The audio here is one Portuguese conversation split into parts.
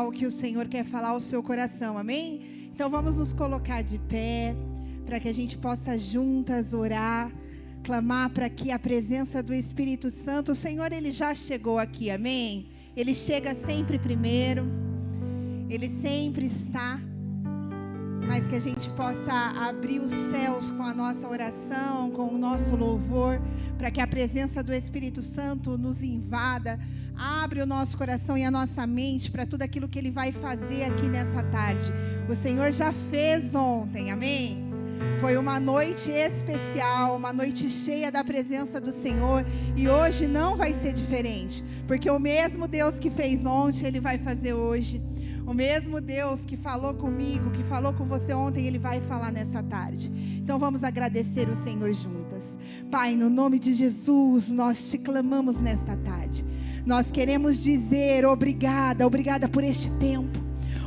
O que o Senhor quer falar ao seu coração, amém? Então vamos nos colocar de pé, para que a gente possa juntas orar, clamar para que a presença do Espírito Santo, o Senhor, Ele já chegou aqui, amém? Ele chega sempre primeiro, Ele sempre está, mas que a gente possa abrir os céus com a nossa oração, com o nosso louvor, para que a presença do Espírito Santo nos invada. Abre o nosso coração e a nossa mente para tudo aquilo que Ele vai fazer aqui nessa tarde. O Senhor já fez ontem, amém? Foi uma noite especial, uma noite cheia da presença do Senhor. E hoje não vai ser diferente, porque o mesmo Deus que fez ontem, Ele vai fazer hoje. O mesmo Deus que falou comigo, que falou com você ontem, Ele vai falar nessa tarde. Então vamos agradecer o Senhor juntas. Pai, no nome de Jesus, nós te clamamos nesta tarde. Nós queremos dizer obrigada, obrigada por este tempo.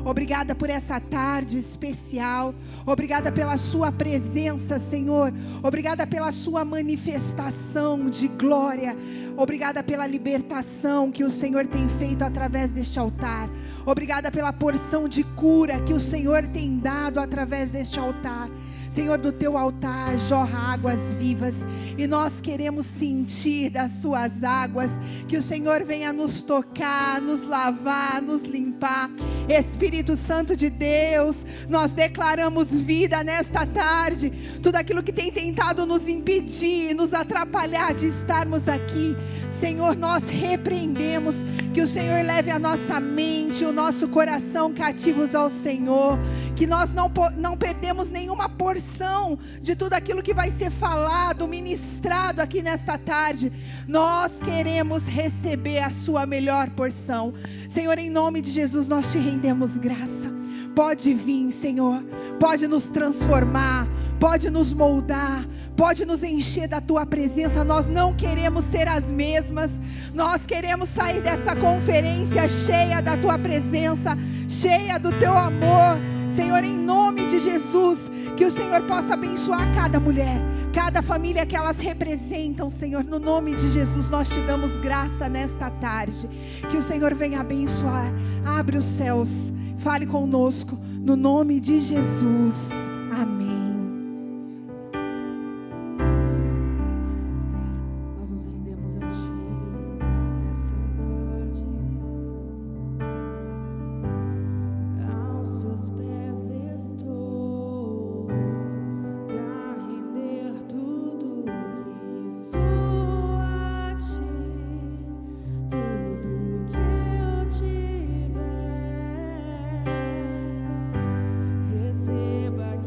Obrigada por essa tarde especial. Obrigada pela sua presença, Senhor. Obrigada pela sua manifestação de glória. Obrigada pela libertação que o Senhor tem feito através deste altar. Obrigada pela porção de cura que o Senhor tem dado através deste altar. Senhor, do teu altar jorra águas vivas, e nós queremos sentir das suas águas, que o Senhor venha nos tocar, nos lavar, nos limpar. Espírito Santo de Deus, nós declaramos vida nesta tarde. Tudo aquilo que tem tentado nos impedir, nos atrapalhar de estarmos aqui, Senhor, nós repreendemos. Que o Senhor leve a nossa mente, o nosso coração cativos ao Senhor. Que nós não perdemos nenhuma porção de tudo aquilo que vai ser falado, ministrado aqui nesta tarde. Nós queremos receber a sua melhor porção. Senhor, em nome de Jesus, nós te rendemos graça. Pode vir, Senhor, pode nos transformar, pode nos moldar, pode nos encher da tua presença. Nós não queremos ser as mesmas. Nós queremos sair dessa conferência cheia da tua presença, cheia do teu amor. Senhor, em nome de Jesus, que o Senhor possa abençoar cada mulher, cada família que elas representam, Senhor. No nome de Jesus, nós te damos graça nesta tarde. Que o Senhor venha abençoar. Abre os céus, fale conosco, no nome de Jesus. Amém. Nós nos rendemos a Ti nesta noite, aos Seus pés estou, pra render tudo que sou a Ti, tudo que eu tiver, receba.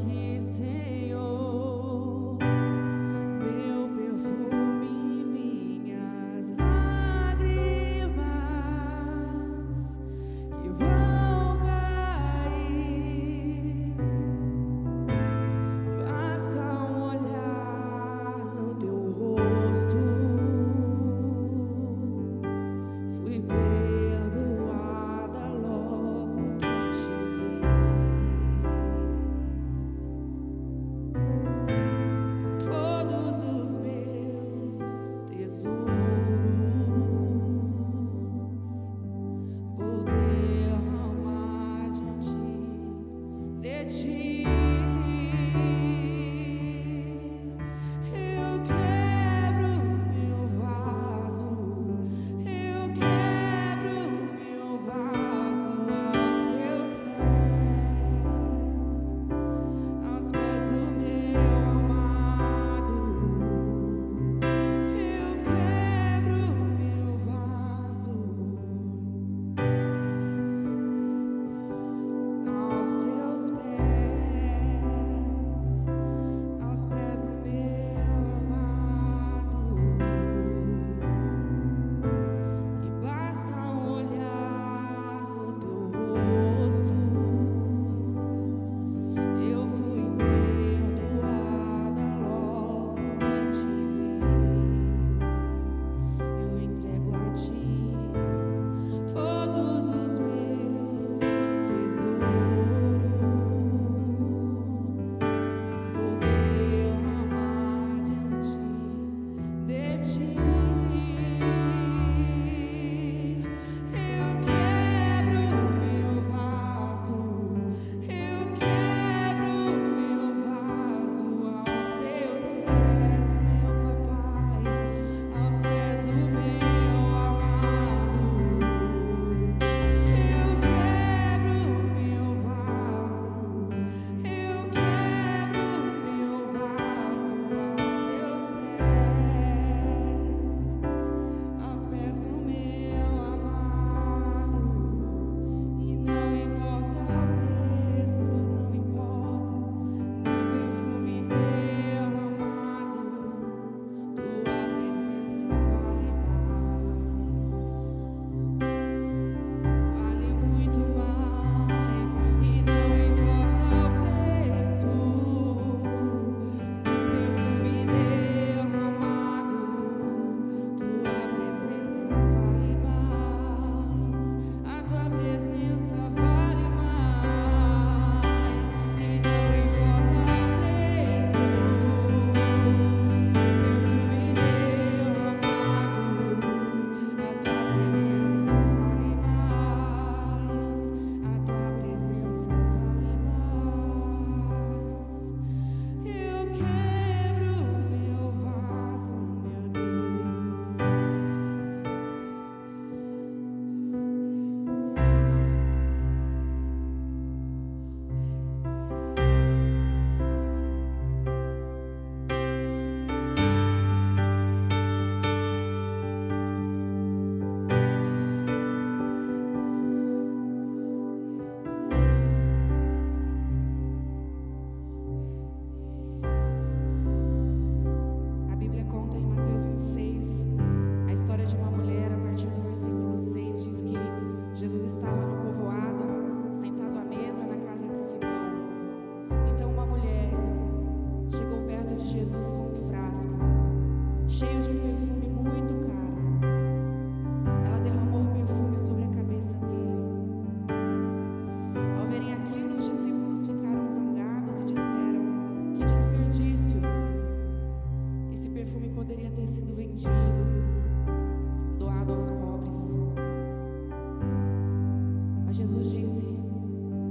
Mas Jesus disse: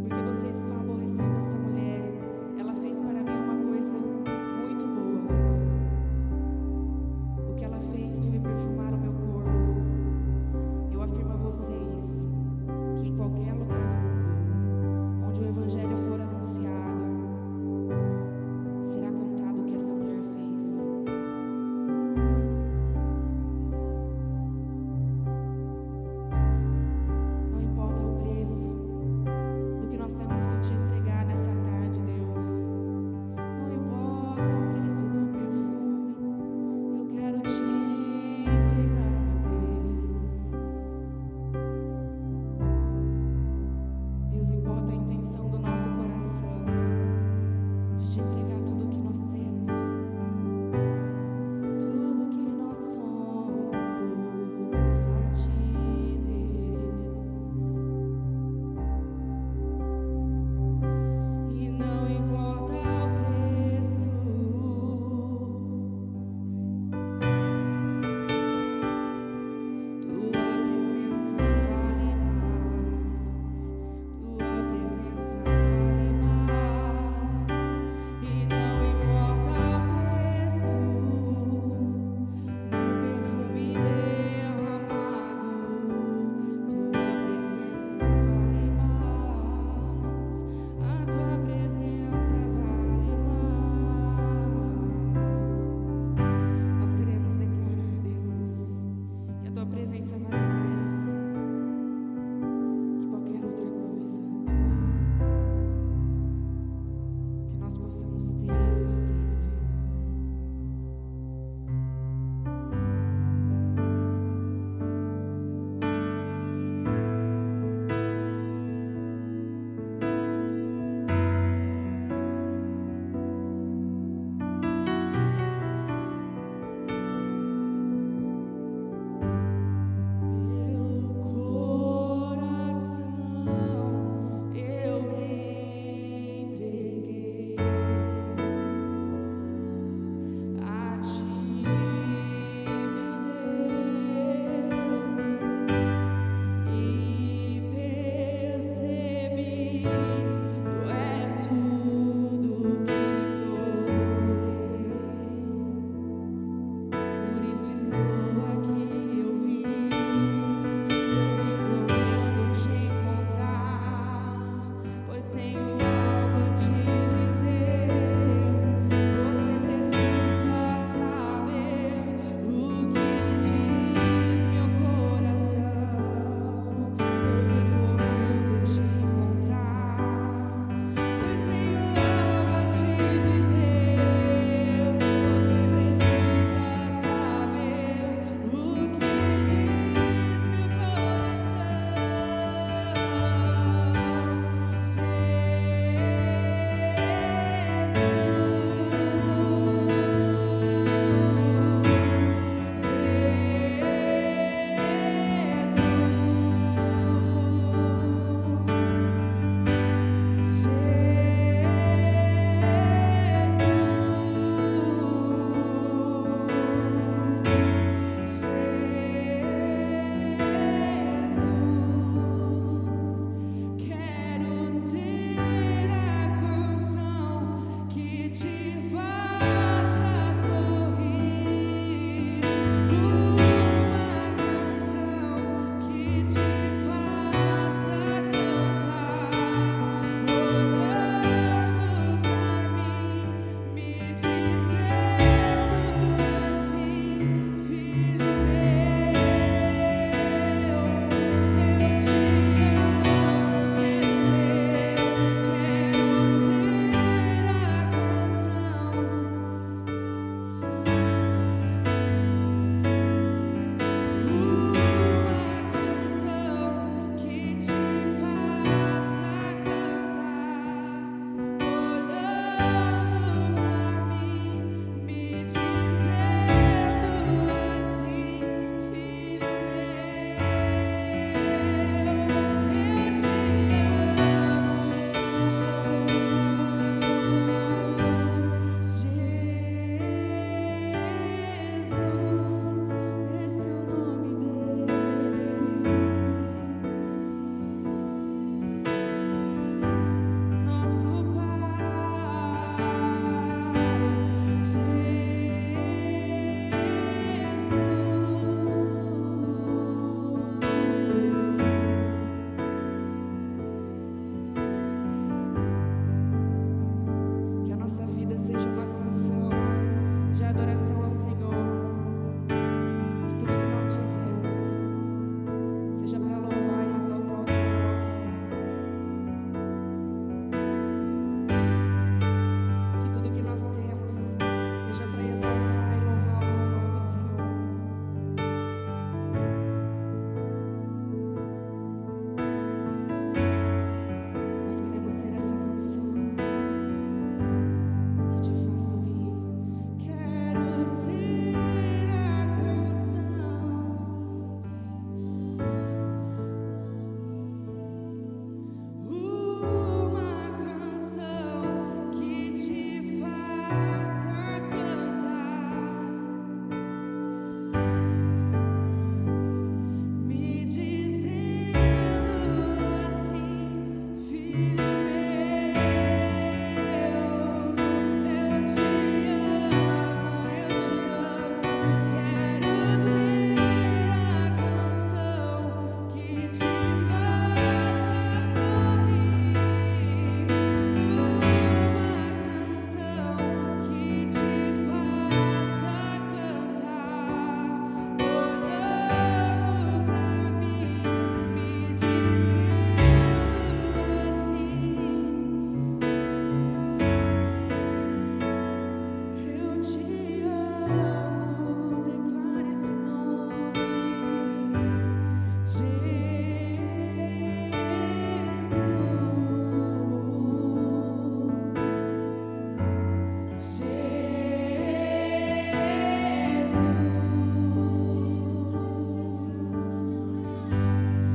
porque vocês estão aborrecendo essa mulher, ela fez para mim uma coisa muito boa. O que ela fez foi perfumar o meu corpo. Eu afirmo a vocês que em qualquer lugar do mundo onde o evangelho for anunciado, será contado o que essa mulher fez. Não importa o preço do que nós temos que te entregar nessa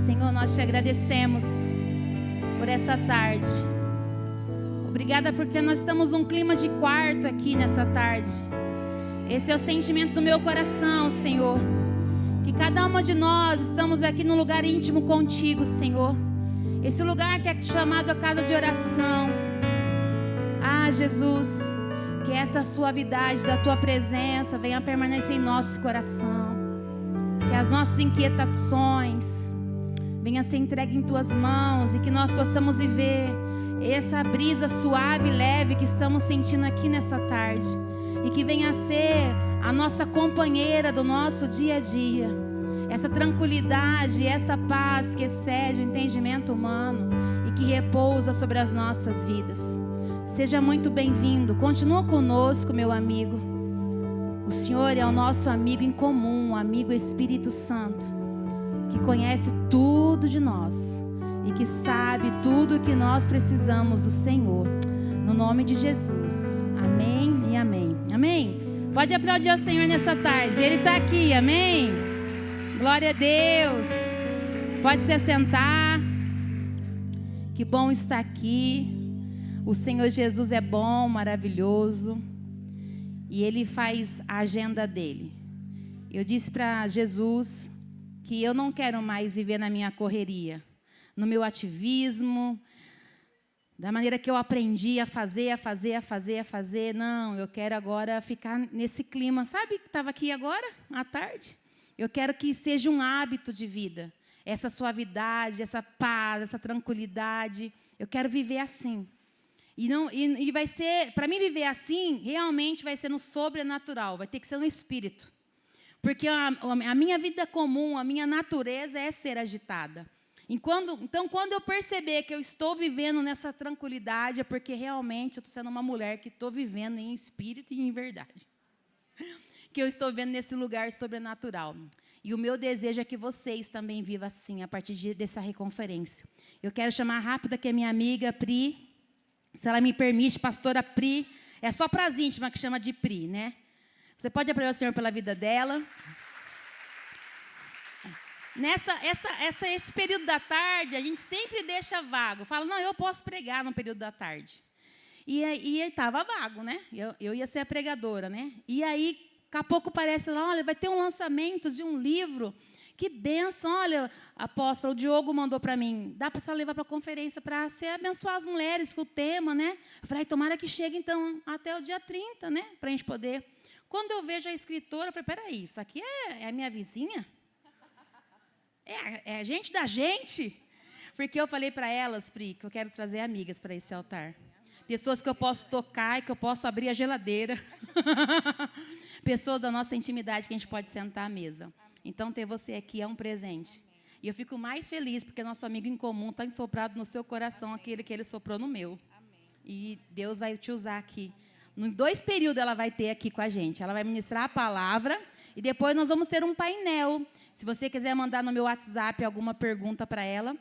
Senhor, nós te agradecemos por essa tarde. Obrigada porque nós estamos num clima de quarto aqui nessa tarde. Esse é o sentimento do meu coração, Senhor. Que cada uma de nós estamos aqui num lugar íntimo contigo, Senhor. Esse lugar que é chamado a casa de oração. Ah, Jesus, que essa suavidade da tua presença venha permanecer em nosso coração. Que as nossas inquietações venham ser entregues em tuas mãos e que nós possamos viver essa brisa suave e leve que estamos sentindo aqui nessa tarde. E que venha ser a nossa companheira do nosso dia a dia. Essa tranquilidade, essa paz que excede o entendimento humano e que repousa sobre as nossas vidas. Seja muito bem-vindo. Continua conosco, meu amigo. O Senhor é o nosso amigo em comum, o amigo Espírito Santo, que conhece tudo de nós e que sabe tudo o que nós precisamos do Senhor. No nome de Jesus. Amém e amém. Amém? Pode aplaudir o Senhor nessa tarde. Ele está aqui. Amém? Glória a Deus. Pode se assentar. Que bom estar aqui. O Senhor Jesus é bom, maravilhoso. E Ele faz a agenda dele. Eu disse para Jesus que eu não quero mais viver na minha correria, no meu ativismo, da maneira que eu aprendi a fazer. Não, eu quero agora ficar nesse clima. Sabe que estava aqui agora, à tarde? Eu quero que seja um hábito de vida. Essa suavidade, essa paz, essa tranquilidade. Eu quero viver assim. E vai ser, para mim viver assim, realmente vai ser no sobrenatural. Vai ter que ser no espírito. Porque a minha vida comum, a minha natureza é ser agitada. Então, quando eu perceber que eu estou vivendo nessa tranquilidade, é porque realmente eu estou sendo uma mulher que estou vivendo em espírito e em verdade. Que eu estou vivendo nesse lugar sobrenatural. E o meu desejo é que vocês também vivam assim, a partir dessa reconferência. Eu quero chamar rápida que é minha amiga Pri, se ela me permite, pastora Pri. É só para as íntimas que chama de Pri, né? Você pode aplaudir o Senhor pela vida dela. Esse período da tarde, a gente sempre deixa vago. Fala, não, eu posso pregar no período da tarde. E estava vago, né? Eu ia ser a pregadora, né? E aí, daqui a pouco parece lá, olha, vai ter um lançamento de um livro. Que bênção, olha, apóstolo, o Diogo mandou para mim. Dá para você levar para a conferência para você abençoar as mulheres com o tema, né? Eu falei, tomara que chegue, então, até o dia 30, né? Para a gente poder... Quando eu vejo a escritora, eu falei, peraí, isso aqui é a minha vizinha? É a gente da gente? Porque eu falei para elas, Pri, que eu quero trazer amigas para esse altar. Pessoas que eu posso tocar e que eu posso abrir a geladeira. Pessoas da nossa intimidade que a gente pode sentar à mesa. Então, ter você aqui é um presente. E eu fico mais feliz porque nosso amigo em comum está ensoprado no seu coração, aquele que ele soprou no meu. E Deus vai te usar aqui. Em 2 períodos ela vai ter aqui com a gente. Ela vai ministrar a palavra e depois nós vamos ter um painel. Se você quiser mandar no meu WhatsApp alguma pergunta para ela,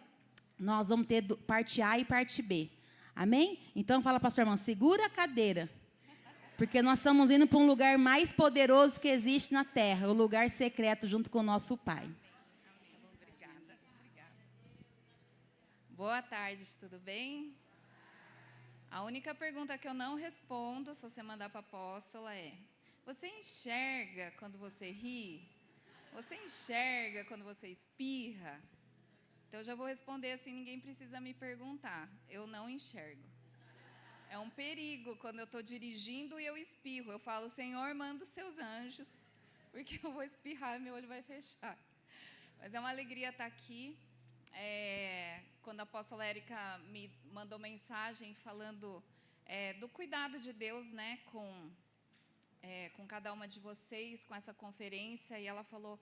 nós vamos ter parte A e parte B. Amém? Então fala, pastor irmão, segura a cadeira. Porque nós estamos indo para um lugar mais poderoso que existe na terra, o lugar secreto junto com o nosso Pai. Obrigada. Boa tarde, tudo bem? A única pergunta que eu não respondo, se você mandar para a apóstola, é: você enxerga quando você ri? Você enxerga quando você espirra? Então, eu já vou responder assim, ninguém precisa me perguntar. Eu não enxergo. É um perigo quando eu estou dirigindo e eu espirro. Eu falo, Senhor, manda os seus anjos, porque eu vou espirrar e meu olho vai fechar. Mas é uma alegria estar aqui. Quando a apóstola Érica me mandou mensagem falando do cuidado de Deus, né, com cada uma de vocês, com essa conferência, e ela falou,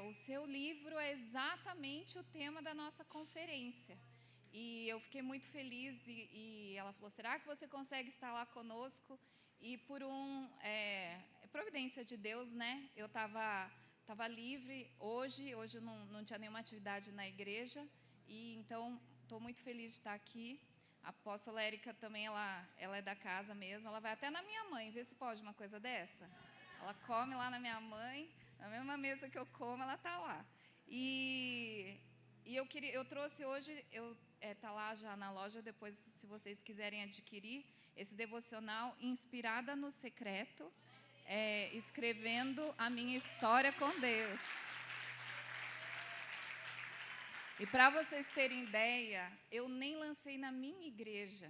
o seu livro é exatamente o tema da nossa conferência. E eu fiquei muito feliz, e ela falou, será que você consegue estar lá conosco? E por providência de Deus, né, eu estava livre hoje eu não tinha nenhuma atividade na igreja, e então estou muito feliz de estar aqui. A apóstola Érica também, ela é da casa mesmo, ela vai até na minha mãe, vê se pode uma coisa dessa. Ela come lá na minha mãe, na mesma mesa que eu como, ela está lá. E eu trouxe hoje, tá lá já na loja, depois se vocês quiserem adquirir, esse devocional Inspirada no Secreto, escrevendo a minha história com Deus. E para vocês terem ideia, eu nem lancei na minha igreja.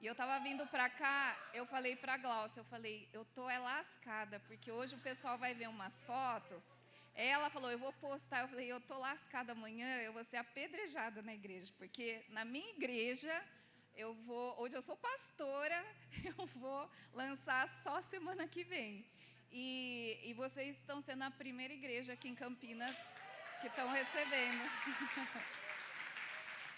E eu estava vindo para cá, eu falei para a Glaucia, eu tô lascada, porque hoje o pessoal vai ver umas fotos. Ela falou, eu vou postar. Eu falei, eu tô lascada amanhã, eu vou ser apedrejada na igreja, porque na minha igreja, hoje eu sou pastora, eu vou lançar só semana que vem. E vocês estão sendo a primeira igreja aqui em Campinas que estão recebendo.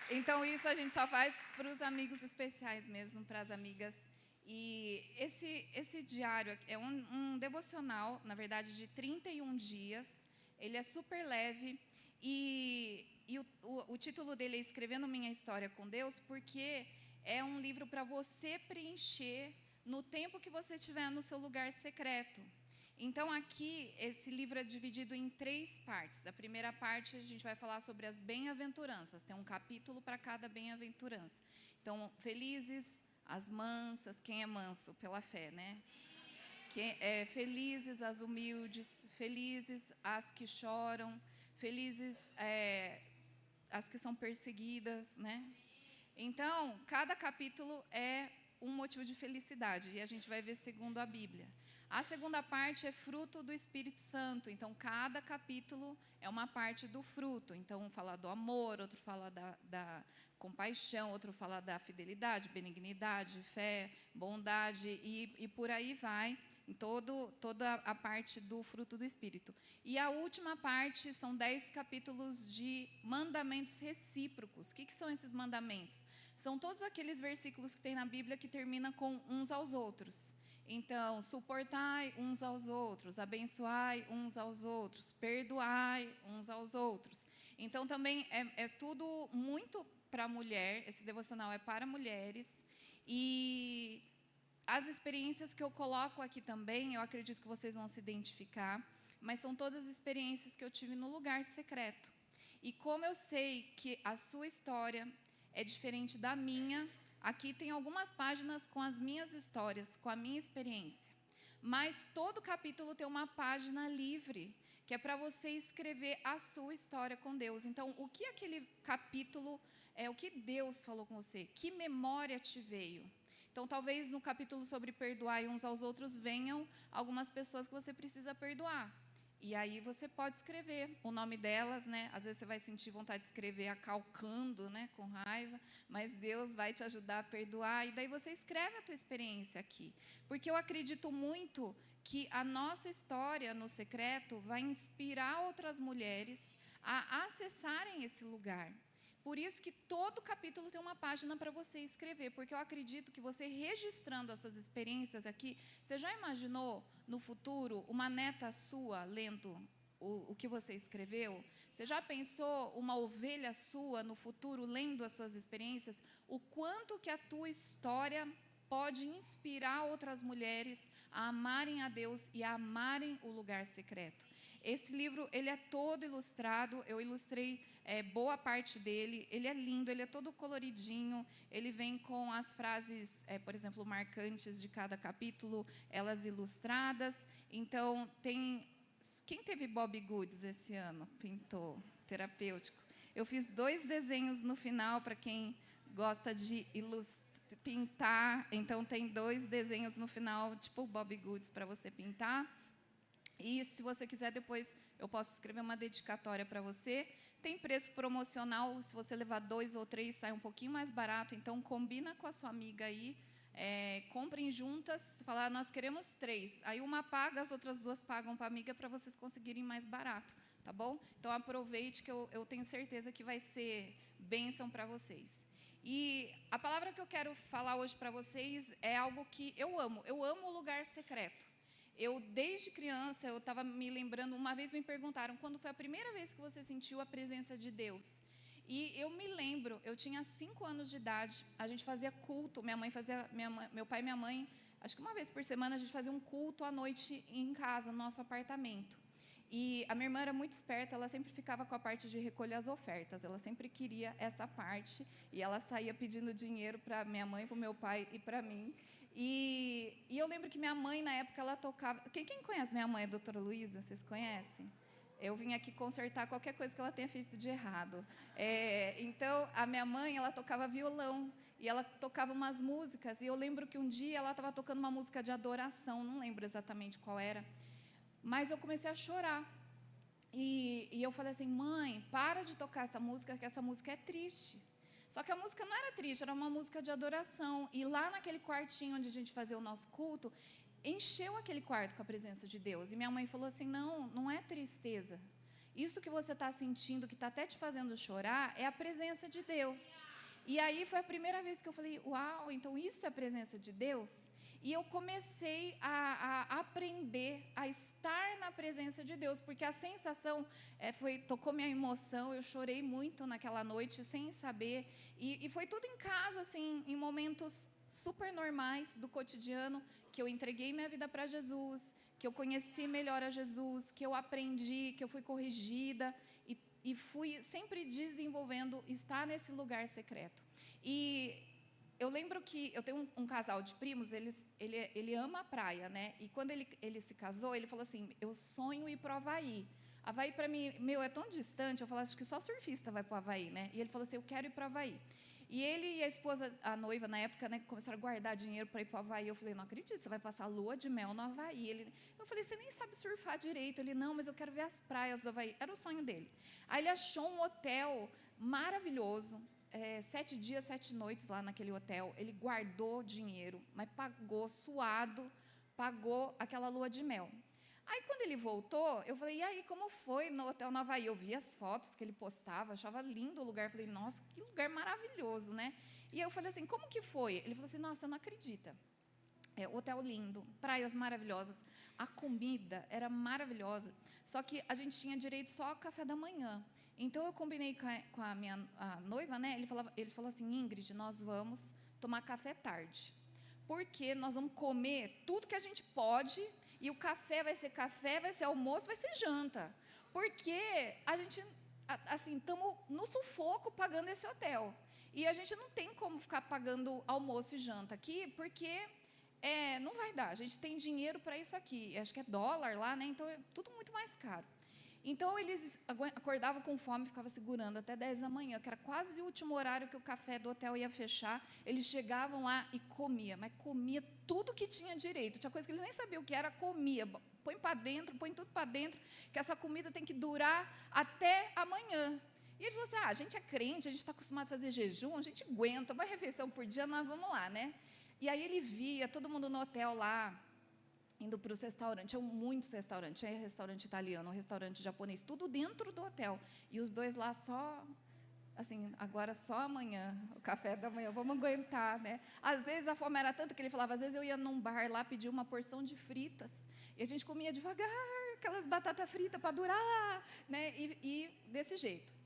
Então, isso a gente só faz para os amigos especiais mesmo, para as amigas. E esse diário é um devocional, na verdade, de 31 dias. Ele é super leve. E o título dele é Escrevendo Minha História com Deus, porque é um livro para você preencher no tempo que você estiver no seu lugar secreto. Então, aqui, esse livro é dividido em 3 partes. A primeira parte, a gente vai falar sobre as bem-aventuranças. Tem um capítulo para cada bem-aventurança. Então, felizes as mansas, quem é manso pela fé, né? Felizes as humildes, felizes as que choram, felizes as que são perseguidas, né? Então, cada capítulo é um motivo de felicidade, e a gente vai ver segundo a Bíblia. A segunda parte é fruto do Espírito Santo. Então, cada capítulo é uma parte do fruto. Então, um fala do amor, outro fala da compaixão, outro fala da fidelidade, benignidade, fé, bondade, e por aí vai, em toda a parte do fruto do Espírito. E a última parte são 10 capítulos de mandamentos recíprocos. O que são esses mandamentos? São todos aqueles versículos que tem na Bíblia que terminam com uns aos outros. Então, suportai uns aos outros, abençoai uns aos outros, perdoai uns aos outros. Então, também é tudo muito para a mulher, esse devocional é para mulheres. E as experiências que eu coloco aqui também, eu acredito que vocês vão se identificar, mas são todas as experiências que eu tive no lugar secreto. E como eu sei que a sua história é diferente da minha, aqui tem algumas páginas com as minhas histórias, com a minha experiência. Mas todo capítulo tem uma página livre, que é para você escrever a sua história com Deus. Então, o que aquele capítulo o que Deus falou com você? Que memória te veio? Então, talvez no capítulo sobre perdoar uns aos outros venham algumas pessoas que você precisa perdoar. E aí você pode escrever o nome delas, né? Às vezes você vai sentir vontade de escrever acalcando, né? Com raiva, mas Deus vai te ajudar a perdoar. E daí você escreve a tua experiência aqui. Porque eu acredito muito que a nossa história no secreto vai inspirar outras mulheres a acessarem esse lugar. Por isso que todo capítulo tem uma página para você escrever, porque eu acredito que você registrando as suas experiências aqui, você já imaginou no futuro uma neta sua lendo o que você escreveu? Você já pensou uma ovelha sua no futuro lendo as suas experiências? O quanto que a tua história pode inspirar outras mulheres a amarem a Deus e a amarem o lugar secreto. Esse livro, ele é todo ilustrado, eu ilustrei boa parte dele, ele é lindo, ele é todo coloridinho, ele vem com as frases, por exemplo, marcantes de cada capítulo, elas ilustradas. Então, quem teve Bob Goods esse ano? Pintor, terapêutico. Eu fiz 2 desenhos no final, para quem gosta de pintar, então tem 2 desenhos no final, tipo Bob Goods, para você pintar. E se você quiser, depois eu posso escrever uma dedicatória para você. Tem preço promocional, se você levar 2 ou 3, sai um pouquinho mais barato. Então, combina com a sua amiga aí, comprem juntas, falar, nós queremos 3. Aí uma paga, as outras 2 pagam para a amiga, para vocês conseguirem mais barato, tá bom? Então, aproveite, que eu tenho certeza que vai ser bênção para vocês. E a palavra que eu quero falar hoje para vocês é algo que eu amo o lugar secreto. Eu, desde criança, eu estava me lembrando, uma vez me perguntaram, quando foi a primeira vez que você sentiu a presença de Deus? E eu me lembro, eu tinha 5 anos de idade, a gente fazia culto, meu pai e minha mãe, acho que uma vez por semana, a gente fazia um culto à noite em casa, no nosso apartamento. E a minha irmã era muito esperta, ela sempre ficava com a parte de recolher as ofertas, ela sempre queria essa parte, e ela saía pedindo dinheiro para minha mãe, para o meu pai e para mim. E eu lembro que minha mãe, na época, ela tocava... Quem conhece minha mãe, a doutora Luísa? Vocês conhecem? Eu vim aqui consertar qualquer coisa que ela tenha feito de errado. Então, a minha mãe, ela tocava violão, e ela tocava umas músicas, e eu lembro que um dia ela estava tocando uma música de adoração, não lembro exatamente qual era, mas eu comecei a chorar. E eu falei assim, mãe, para de tocar essa música, que essa música é triste. Só que a música não era triste, era uma música de adoração. E lá naquele quartinho onde a gente fazia o nosso culto, encheu aquele quarto com a presença de Deus. E minha mãe falou assim, não é tristeza. Isso que você está sentindo, que está até te fazendo chorar, é a presença de Deus. E aí foi a primeira vez que eu falei, uau, então isso é a presença de Deus? E eu comecei a aprender a estar na presença de Deus, porque a sensação tocou minha emoção, eu chorei muito naquela noite, sem saber, e foi tudo em casa, assim, em momentos super normais do cotidiano, que eu entreguei minha vida para Jesus, que eu conheci melhor a Jesus, que eu aprendi, que eu fui corrigida, e fui sempre desenvolvendo estar nesse lugar secreto. E eu lembro que eu tenho um casal de primos, ele ama a praia, né? E quando ele se casou, ele falou assim, eu sonho ir para o Havaí. Havaí, para mim, é tão distante, eu falei, acho que só surfista vai para o Havaí, né? E ele falou assim, eu quero ir para o Havaí. E ele e a esposa, a noiva, na época, né, começaram a guardar dinheiro para ir para o Havaí. Eu falei, não acredito, você vai passar a lua de mel no Havaí. Eu falei, você nem sabe surfar direito. Ele, não, mas eu quero ver as praias do Havaí. Era o sonho dele. Aí ele achou um hotel maravilhoso, 7 dias, 7 noites lá naquele hotel. Ele guardou dinheiro, mas pagou, suado, pagou aquela lua de mel. Aí, quando ele voltou, eu falei, e aí, como foi no hotel no Havaí? Eu vi as fotos que ele postava, achava lindo o lugar. Eu falei, nossa, que lugar maravilhoso, né? E eu falei assim, como que foi? Ele falou assim, nossa, não acredita. Hotel lindo, praias maravilhosas. A comida era maravilhosa, só que a gente tinha direito só ao café da manhã. Então, eu combinei com a minha noiva, né? Ele falou assim, Ingrid, nós vamos tomar café tarde, porque nós vamos comer tudo que a gente pode, e o café, vai ser almoço, vai ser janta. Porque a gente, assim, estamos no sufoco pagando esse hotel. E a gente não tem como ficar pagando almoço e janta aqui, porque não vai dar. A gente tem dinheiro para isso aqui. Acho que é dólar lá, né? Então, é tudo muito mais caro. Então, eles acordavam com fome, ficavam segurando até 10 da manhã, que era quase o último horário que o café do hotel ia fechar. Eles chegavam lá e comiam, mas comia tudo que tinha direito. Tinha coisa que eles nem sabiam o que era, comia. Põe para dentro, põe tudo para dentro, que essa comida tem que durar até amanhã. E ele falou assim, a gente é crente, a gente está acostumado a fazer jejum, a gente aguenta, uma refeição por dia, nós vamos lá, né? E aí ele via todo mundo no hotel lá, indo para os restaurantes, tinham muitos restaurantes, tinha restaurante italiano, restaurante japonês, tudo dentro do hotel. E os dois lá só, assim, agora só amanhã, o café da manhã, vamos aguentar, né? Às vezes a fome era tanta que ele falava, às vezes eu ia num bar lá pedir uma porção de fritas, e a gente comia devagar, aquelas batatas fritas para durar, né? E desse jeito.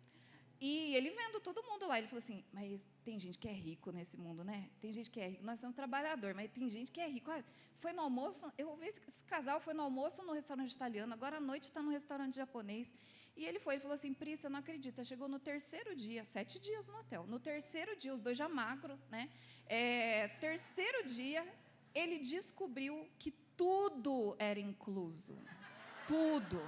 E ele vendo todo mundo lá, ele falou assim, mas tem gente que é rico nesse mundo, né? Tem gente que é rico, nós somos trabalhadores, mas tem gente que é rico. Foi no almoço, eu vi esse casal foi no almoço no restaurante italiano, agora à noite está no restaurante japonês. E ele falou assim, Pri, você não acredita, chegou no 3º dia, 7 dias no hotel, no 3º dia, os dois já magro, né? 3º dia, ele descobriu que tudo era incluso, tudo.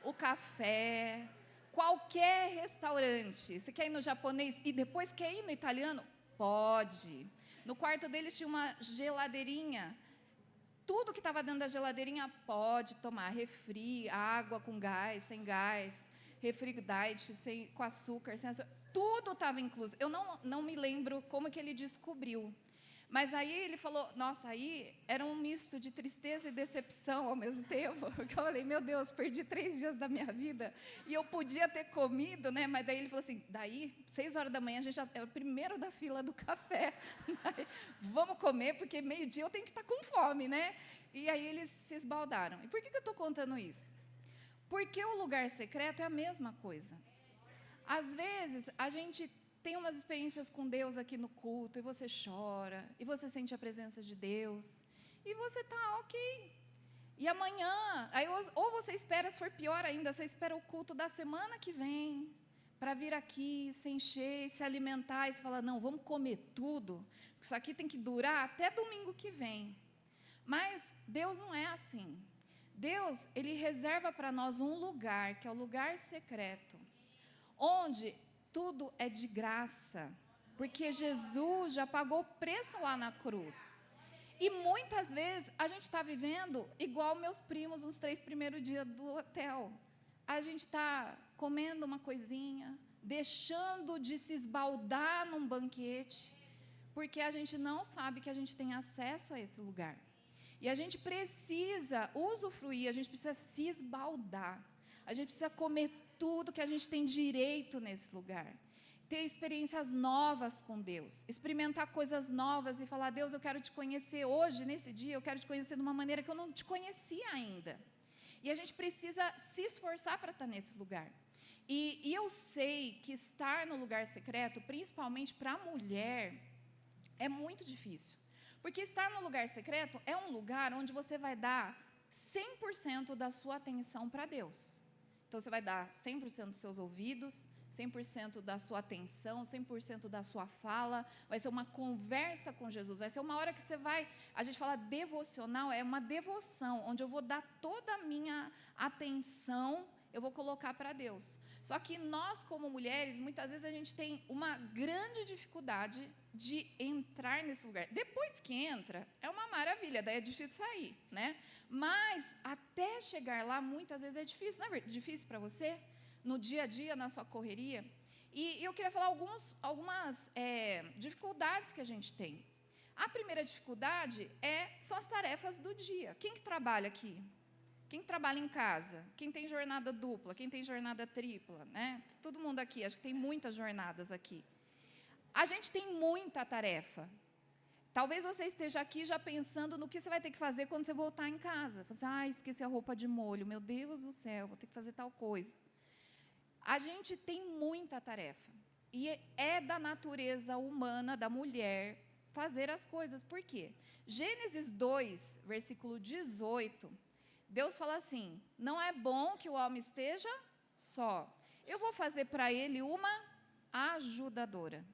O café, qualquer restaurante. Você quer ir no japonês e depois quer ir no italiano? Pode. No quarto deles tinha uma geladeirinha. Tudo que estava dentro da geladeirinha pode tomar. Refri, água com gás, sem gás, refri diet, com açúcar, sem açúcar. Tudo estava incluso. Eu não me lembro como que ele descobriu. Mas aí ele falou, nossa, aí era um misto de tristeza e decepção ao mesmo tempo, porque eu falei, meu Deus, perdi 3 dias da minha vida, e eu podia ter comido, né? Mas daí ele falou assim, daí, 6 horas da manhã, a gente já é o primeiro da fila do café, vamos comer, porque meio-dia eu tenho que estar com fome, né? E aí eles se esbaldaram. E por que eu estou contando isso? Porque o lugar secreto é a mesma coisa. Às vezes, a gente tem umas experiências com Deus aqui no culto, e você chora, e você sente a presença de Deus, e você está ok. E amanhã, aí ou você espera, se for pior ainda, você espera o culto da semana que vem, para vir aqui, se encher, se alimentar, e você fala, não, vamos comer tudo, isso aqui tem que durar até domingo que vem. Mas Deus não é assim. Deus, Ele reserva para nós um lugar, que é o lugar secreto, onde tudo é de graça, porque Jesus já pagou o preço lá na cruz. E muitas vezes a gente está vivendo igual meus primos nos 3 primeiros dias do hotel. A gente está comendo uma coisinha, deixando de se esbaldar num banquete, porque a gente não sabe que a gente tem acesso a esse lugar. E a gente precisa usufruir, a gente precisa se esbaldar, a gente precisa comer tudo que a gente tem direito nesse lugar. Ter experiências novas com Deus, experimentar coisas novas e falar, Deus, eu quero te conhecer hoje, nesse dia, eu quero te conhecer de uma maneira que eu não te conhecia ainda. E a gente precisa se esforçar para estar nesse lugar. E eu sei que estar no lugar secreto, principalmente para a mulher, é muito difícil. Porque estar no lugar secreto é um lugar onde você vai dar 100% da sua atenção para Deus. Então, você vai dar 100% dos seus ouvidos, 100% da sua atenção, 100% da sua fala, vai ser uma conversa com Jesus, vai ser uma hora que você vai, a gente fala devocional, é uma devoção, onde eu vou dar toda a minha atenção, eu vou colocar para Deus. Só que nós, como mulheres, muitas vezes a gente tem uma grande dificuldade de entrar nesse lugar. Depois que entra, é uma maravilha, daí é difícil sair, né? Mas até chegar lá, muitas vezes é difícil. Não é difícil para você? No dia a dia, na sua correria? E eu queria falar algumas dificuldades que a gente tem. A primeira dificuldade são as tarefas do dia. Quem que trabalha aqui? Quem trabalha em casa? Quem tem jornada dupla? Quem tem jornada tripla? Né? Todo mundo aqui, acho que tem muitas jornadas aqui. A gente tem muita tarefa. Talvez você esteja aqui já pensando no que você vai ter que fazer quando você voltar em casa. Você, esqueci a roupa de molho, meu Deus do céu, vou ter que fazer tal coisa. A gente tem muita tarefa. E é da natureza humana, da mulher, fazer as coisas. Por quê? Gênesis 2, versículo 18, Deus fala assim, não é bom que o homem esteja só. Eu vou fazer para ele uma ajudadora.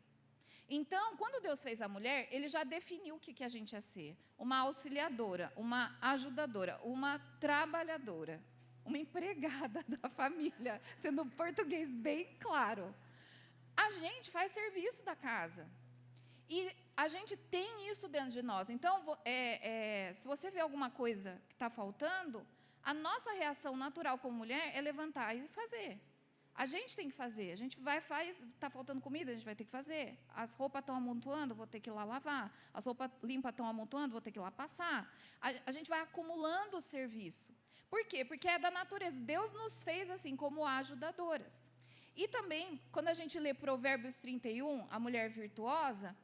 Então, quando Deus fez a mulher, Ele já definiu o que a gente ia ser. Uma auxiliadora, uma ajudadora, uma trabalhadora, uma empregada da família, sendo português bem claro. A gente faz serviço da casa. E a gente tem isso dentro de nós. Então, se você vê alguma coisa que está faltando, a nossa reação natural como mulher é levantar e fazer. A gente tem que fazer, a gente está faltando comida, a gente vai ter que fazer. As roupas estão amontoando, vou ter que ir lá lavar. As roupas limpas estão amontoando, vou ter que ir lá passar. A gente vai acumulando o serviço. Por quê? Porque é da natureza. Deus nos fez assim, como ajudadoras. E também, quando a gente lê Provérbios 31, a mulher virtuosa,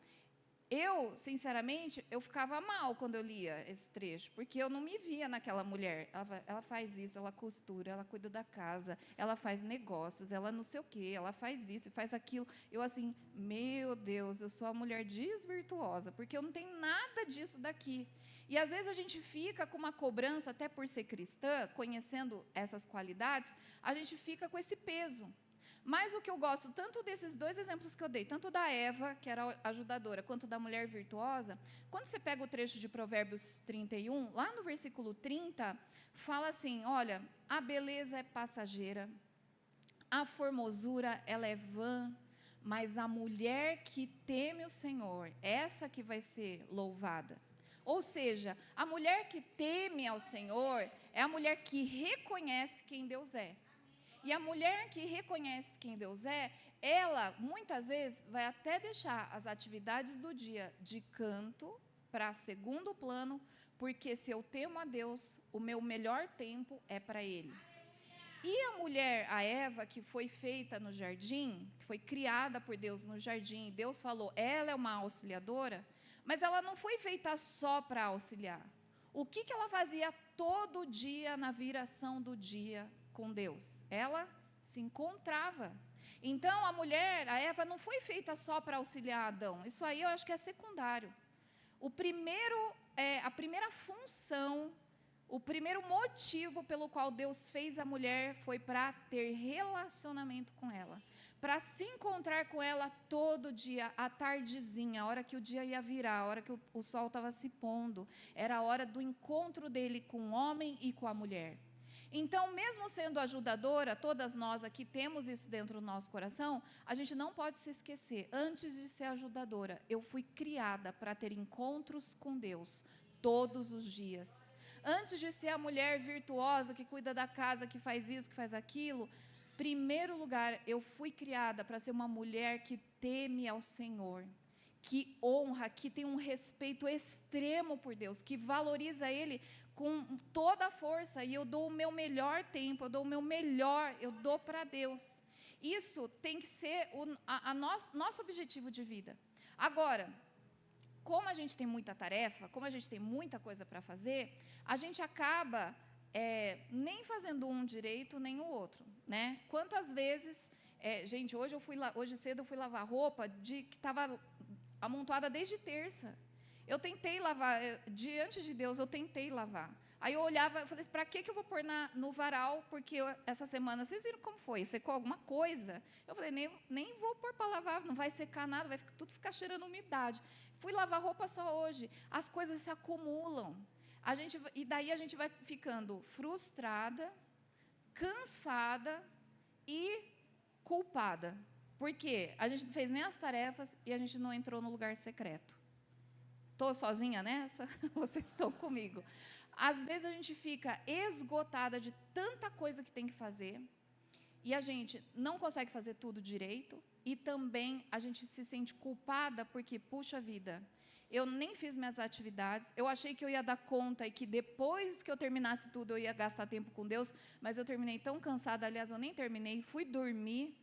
eu, sinceramente, eu ficava mal quando eu lia esse trecho, porque eu não me via naquela mulher. Ela faz isso, ela costura, ela cuida da casa, ela faz negócios, ela não sei o quê, ela faz isso e faz aquilo. Eu assim, meu Deus, eu sou a mulher desvirtuosa, porque eu não tenho nada disso daqui. E às vezes a gente fica com uma cobrança, até por ser cristã, conhecendo essas qualidades, a gente fica com esse peso. Mas o que eu gosto, tanto desses dois exemplos que eu dei, tanto da Eva, que era ajudadora, quanto da mulher virtuosa, quando você pega o trecho de Provérbios 31, lá no versículo 30, fala assim, olha, a beleza é passageira, a formosura ela é vã, mas a mulher que teme o Senhor, essa que vai ser louvada. Ou seja, a mulher que teme ao Senhor é a mulher que reconhece quem Deus é. E a mulher que reconhece quem Deus é, ela, muitas vezes, vai até deixar as atividades do dia de canto para segundo plano, porque se eu temo a Deus, o meu melhor tempo é para Ele. E a mulher, a Eva, que foi feita no jardim, que foi criada por Deus no jardim, Deus falou, ela é uma auxiliadora, mas ela não foi feita só para auxiliar. O que ela fazia todo dia na viração do dia com Deus? Ela se encontrava. Então, a mulher, a Eva, não foi feita só para auxiliar Adão. Isso aí eu acho que é secundário. A primeira função o primeiro motivo pelo qual Deus fez a mulher foi para ter relacionamento com ela, para se encontrar com ela todo dia, à tardezinha, a hora que o dia ia virar, a hora que o sol estava se pondo, era a hora do encontro dele com o homem e com a mulher. Então, mesmo sendo ajudadora, todas nós aqui temos isso dentro do nosso coração, a gente não pode se esquecer, antes de ser ajudadora, eu fui criada para ter encontros com Deus todos os dias. Antes de ser a mulher virtuosa que cuida da casa, que faz isso, que faz aquilo, primeiro lugar, eu fui criada para ser uma mulher que teme ao Senhor, que honra, que tem um respeito extremo por Deus, que valoriza Ele com toda a força, e eu dou o meu melhor tempo, eu dou o meu melhor, eu dou para Deus. Isso tem que ser nosso objetivo de vida. Agora, como a gente tem muita tarefa, como a gente tem muita coisa para fazer, a gente acaba nem fazendo um direito, nem o outro, né? Quantas vezes, gente, hoje cedo eu fui lavar roupa que estava amontoada desde terça. Eu tentei lavar, diante de Deus, eu tentei lavar. Aí eu olhava, eu falei, para que eu vou pôr no varal? Porque essa semana, vocês viram como foi? Secou alguma coisa? Eu falei, nem vou pôr para lavar, não vai secar nada, vai tudo ficar cheirando umidade. Fui lavar roupa só hoje. As coisas se acumulam. E daí a gente vai ficando frustrada, cansada e culpada. Por quê? A gente não fez nem as tarefas e a gente não entrou no lugar secreto. Estou sozinha nessa? Vocês estão comigo. Às vezes a gente fica esgotada de tanta coisa que tem que fazer e a gente não consegue fazer tudo direito e também a gente se sente culpada porque, puxa vida, eu nem fiz minhas atividades, eu achei que eu ia dar conta e que depois que eu terminasse tudo eu ia gastar tempo com Deus, mas eu terminei tão cansada, aliás, eu nem terminei, fui dormir,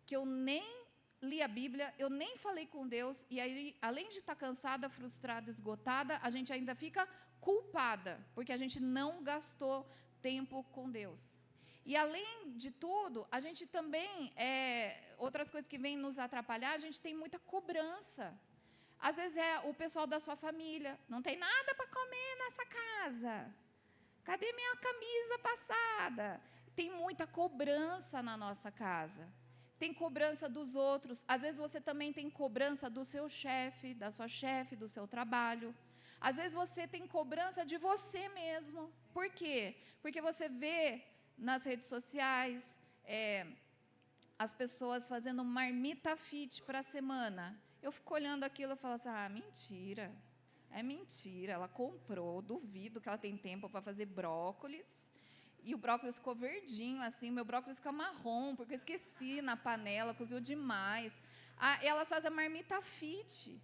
que eu nem li a Bíblia, eu nem falei com Deus, e aí, além de estar cansada, frustrada, esgotada, a gente ainda fica culpada, porque a gente não gastou tempo com Deus. E, além de tudo, a gente também, outras coisas que vêm nos atrapalhar, a gente tem muita cobrança. Às vezes é o pessoal da sua família, não tem nada para comer nessa casa, cadê minha camisa passada? Tem muita cobrança na nossa casa. Tem cobrança dos outros, às vezes você também tem cobrança do seu chefe, da sua chefe, do seu trabalho. Às vezes você tem cobrança de você mesmo. Por quê? Porque você vê nas redes sociais as pessoas fazendo marmita fit para a semana. Eu fico olhando aquilo e falo assim, mentira, é mentira, ela comprou, duvido que ela tem tempo para fazer brócolis. E o brócolis ficou verdinho, assim, meu brócolis fica marrom, porque eu esqueci na panela, cozinhou demais. Elas fazem a marmita fit.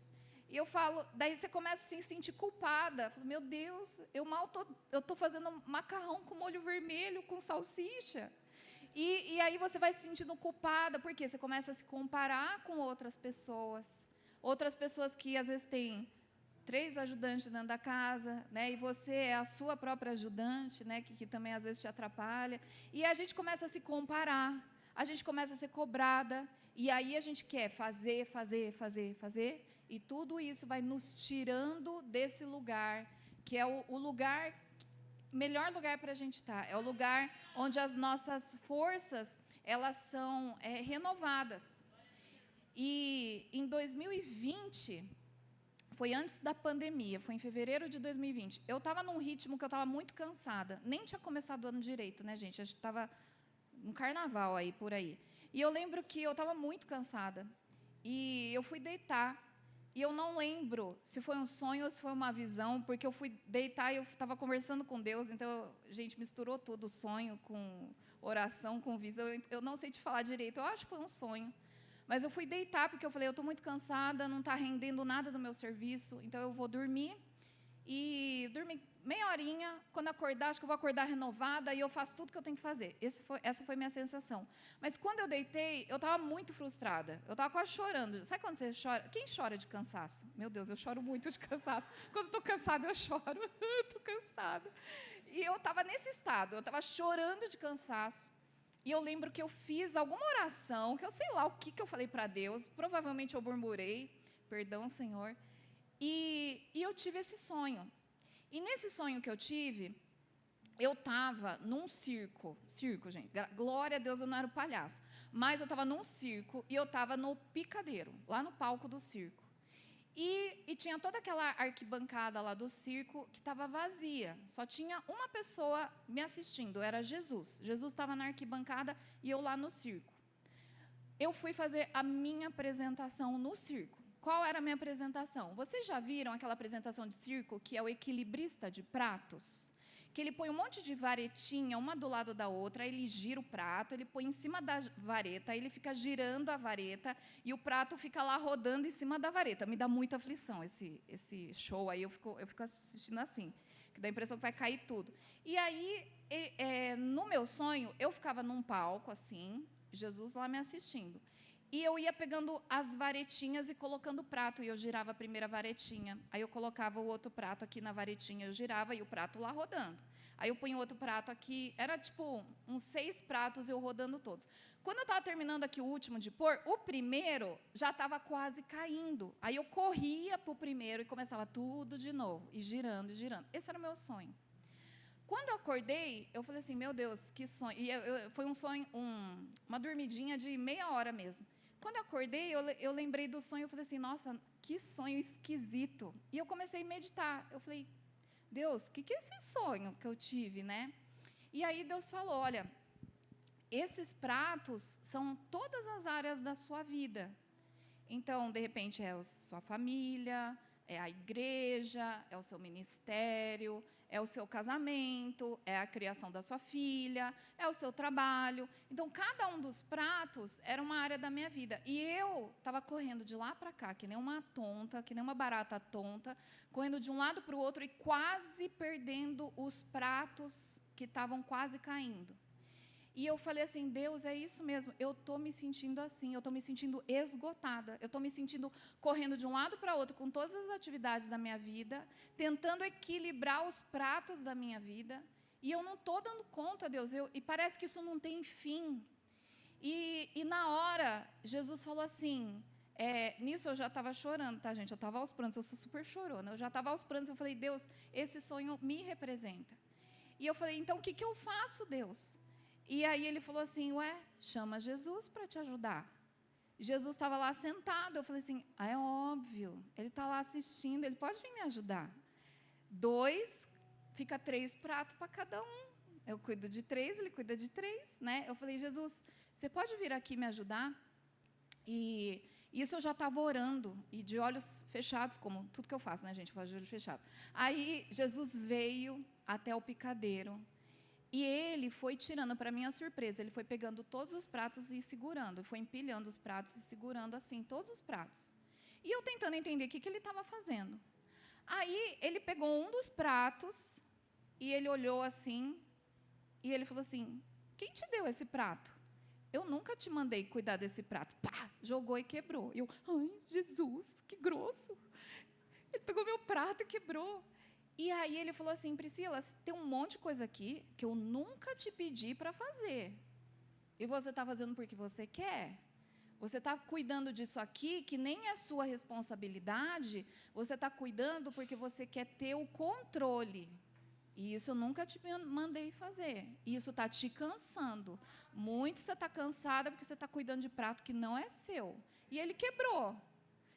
E eu falo, daí você começa a se sentir culpada. Eu falo, meu Deus, eu estou fazendo macarrão com molho vermelho, com salsicha. E aí você vai se sentindo culpada, porque você começa a se comparar com outras pessoas que às vezes têm 3 ajudantes dentro da casa, né? E você é a sua própria ajudante, né? Que também às vezes te atrapalha. E a gente começa a se comparar, a gente começa a ser cobrada, e aí a gente quer fazer, e tudo isso vai nos tirando desse lugar, que é o melhor lugar para a gente estar. É o lugar onde as nossas forças, elas são renovadas. E em 2020... foi antes da pandemia, foi em fevereiro de 2020. Eu estava num ritmo que eu estava muito cansada. Nem tinha começado o ano direito, né, gente? A gente estava no carnaval aí, por aí. E eu lembro que eu estava muito cansada. E eu fui deitar. E eu não lembro se foi um sonho ou se foi uma visão, porque eu fui deitar e eu estava conversando com Deus. Então, gente, misturou tudo, sonho com oração, com visão. Eu não sei te falar direito, eu acho que foi um sonho. Mas eu fui deitar, porque eu falei, eu estou muito cansada, não está rendendo nada do meu serviço, então eu vou dormir. E dormi meia horinha, quando acordar, acho que eu vou acordar renovada, e eu faço tudo que eu tenho que fazer. Essa foi minha sensação. Mas quando eu deitei, eu estava muito frustrada, eu estava quase chorando. Sabe quando você chora? Quem chora de cansaço? Meu Deus, eu choro muito de cansaço. Quando estou cansada, eu choro. Estou cansada. E eu estava nesse estado, eu estava chorando de cansaço. E eu lembro que eu fiz alguma oração, que eu sei lá o que eu falei para Deus, provavelmente eu murmurei, perdão, Senhor, e eu tive esse sonho. E nesse sonho que eu tive, eu estava num circo, gente, glória a Deus, eu não era o palhaço, mas eu estava num circo e eu estava no picadeiro, lá no palco do circo. E tinha toda aquela arquibancada lá do circo que estava vazia, só tinha uma pessoa me assistindo, era Jesus. Jesus estava na arquibancada e eu lá no circo. Eu fui fazer a minha apresentação no circo. Qual era a minha apresentação? Vocês já viram aquela apresentação de circo que é o equilibrista de pratos? Que ele põe um monte de varetinha, uma do lado da outra, aí ele gira o prato, ele põe em cima da vareta, aí ele fica girando a vareta e o prato fica lá rodando em cima da vareta. Me dá muita aflição esse show aí, eu fico assistindo assim, que dá a impressão que vai cair tudo. E aí, no meu sonho, eu ficava num palco assim, Jesus lá me assistindo. E eu ia pegando as varetinhas e colocando o prato, e eu girava a primeira varetinha, aí eu colocava o outro prato aqui na varetinha, eu girava, e o prato lá rodando. Aí eu punho outro prato aqui, era tipo uns 6 pratos, eu rodando todos. Quando eu estava terminando aqui o último de pôr, o primeiro já estava quase caindo. Aí eu corria para o primeiro e começava tudo de novo, e girando, e girando. Esse era o meu sonho. Quando eu acordei, eu falei assim, meu Deus, que sonho. E foi um sonho, uma dormidinha de meia hora mesmo. Quando eu acordei, eu lembrei do sonho, eu falei assim, nossa, que sonho esquisito. E eu comecei a meditar. Eu falei, Deus, o que é esse sonho que eu tive, né? E aí Deus falou, olha, esses pratos são todas as áreas da sua vida. Então, de repente, é a sua família, é a igreja, é o seu ministério, é o seu casamento, é a criação da sua filha, é o seu trabalho. Então, cada um dos pratos era uma área da minha vida. E eu estava correndo de lá para cá, que nem uma tonta, que nem uma barata tonta, correndo de um lado para o outro e quase perdendo os pratos que estavam quase caindo. E eu falei assim, Deus, é isso mesmo, eu estou me sentindo assim, eu estou me sentindo esgotada, eu estou me sentindo correndo de um lado para outro com todas as atividades da minha vida, tentando equilibrar os pratos da minha vida, e eu não estou dando conta, Deus, e parece que isso não tem fim. E na hora, Jesus falou assim, nisso eu já estava chorando, tá, gente? Eu estava aos prantos, eu sou super chorona, eu já estava aos prantos, eu falei, Deus, esse sonho me representa. E eu falei, então, o que eu faço, Deus? E aí ele falou assim, chama Jesus para te ajudar. Jesus estava lá sentado, eu falei assim, é óbvio, ele está lá assistindo, ele pode vir me ajudar. 2, fica 3 pratos para cada um. Eu cuido de 3, ele cuida de 3, né? Eu falei, Jesus, você pode vir aqui me ajudar? E isso eu já estava orando, e de olhos fechados, como tudo que eu faço, né, gente? Eu faço de olho fechado. Aí Jesus veio até o picadeiro, e ele foi tirando, para minha surpresa, ele foi pegando todos os pratos e segurando, foi empilhando os pratos e segurando assim, todos os pratos. E eu tentando entender o que ele estava fazendo. Aí ele pegou um dos pratos e ele olhou assim, e ele falou assim, quem te deu esse prato? Eu nunca te mandei cuidar desse prato. Pá, jogou e quebrou. Eu, ai, Jesus, que grosso. Ele pegou meu prato e quebrou. E aí ele falou assim, Priscila, tem um monte de coisa aqui que eu nunca te pedi para fazer. E você está fazendo porque você quer. Você está cuidando disso aqui, que nem é sua responsabilidade, você está cuidando porque você quer ter o controle. E isso eu nunca te mandei fazer. E isso está te cansando. Muito você está cansada porque você está cuidando de prato que não é seu. E ele quebrou.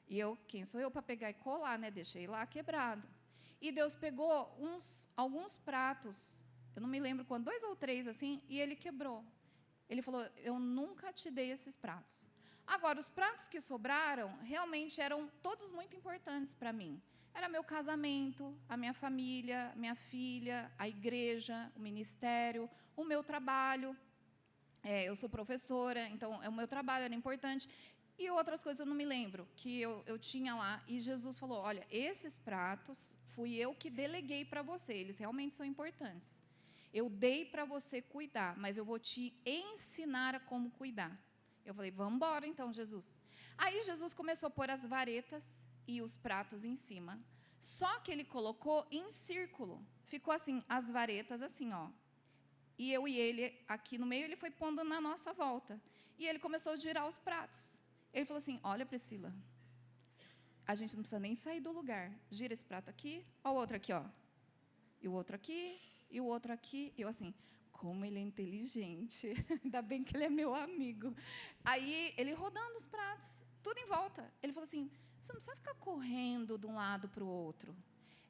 E eu, quem sou eu para pegar e colar, né? Deixei lá quebrado. E Deus pegou alguns pratos, eu não me lembro quando, 2 ou 3 assim, e ele quebrou. Ele falou, eu nunca te dei esses pratos. Agora, os pratos que sobraram, realmente eram todos muito importantes para mim. Era meu casamento, a minha família, minha filha, a igreja, o ministério, o meu trabalho. Eu sou professora, então o meu trabalho era importante. E outras coisas eu não me lembro, que eu tinha lá. E Jesus falou, olha, esses pratos fui eu que deleguei para você, eles realmente são importantes. Eu dei para você cuidar, mas eu vou te ensinar a como cuidar. Eu falei, vamos embora então, Jesus. Aí Jesus começou a pôr as varetas e os pratos em cima. Só que ele colocou em círculo. Ficou assim, as varetas assim, ó. E eu e ele aqui no meio, ele foi pondo na nossa volta. E ele começou a girar os pratos. Ele falou assim, olha, Priscila, a gente não precisa nem sair do lugar. Gira esse prato aqui, ó, o outro aqui, ó. E o outro aqui, e o outro aqui. Eu assim, como ele é inteligente. Ainda bem que ele é meu amigo. Aí, ele rodando os pratos, tudo em volta. Ele falou assim, você não precisa ficar correndo de um lado para o outro.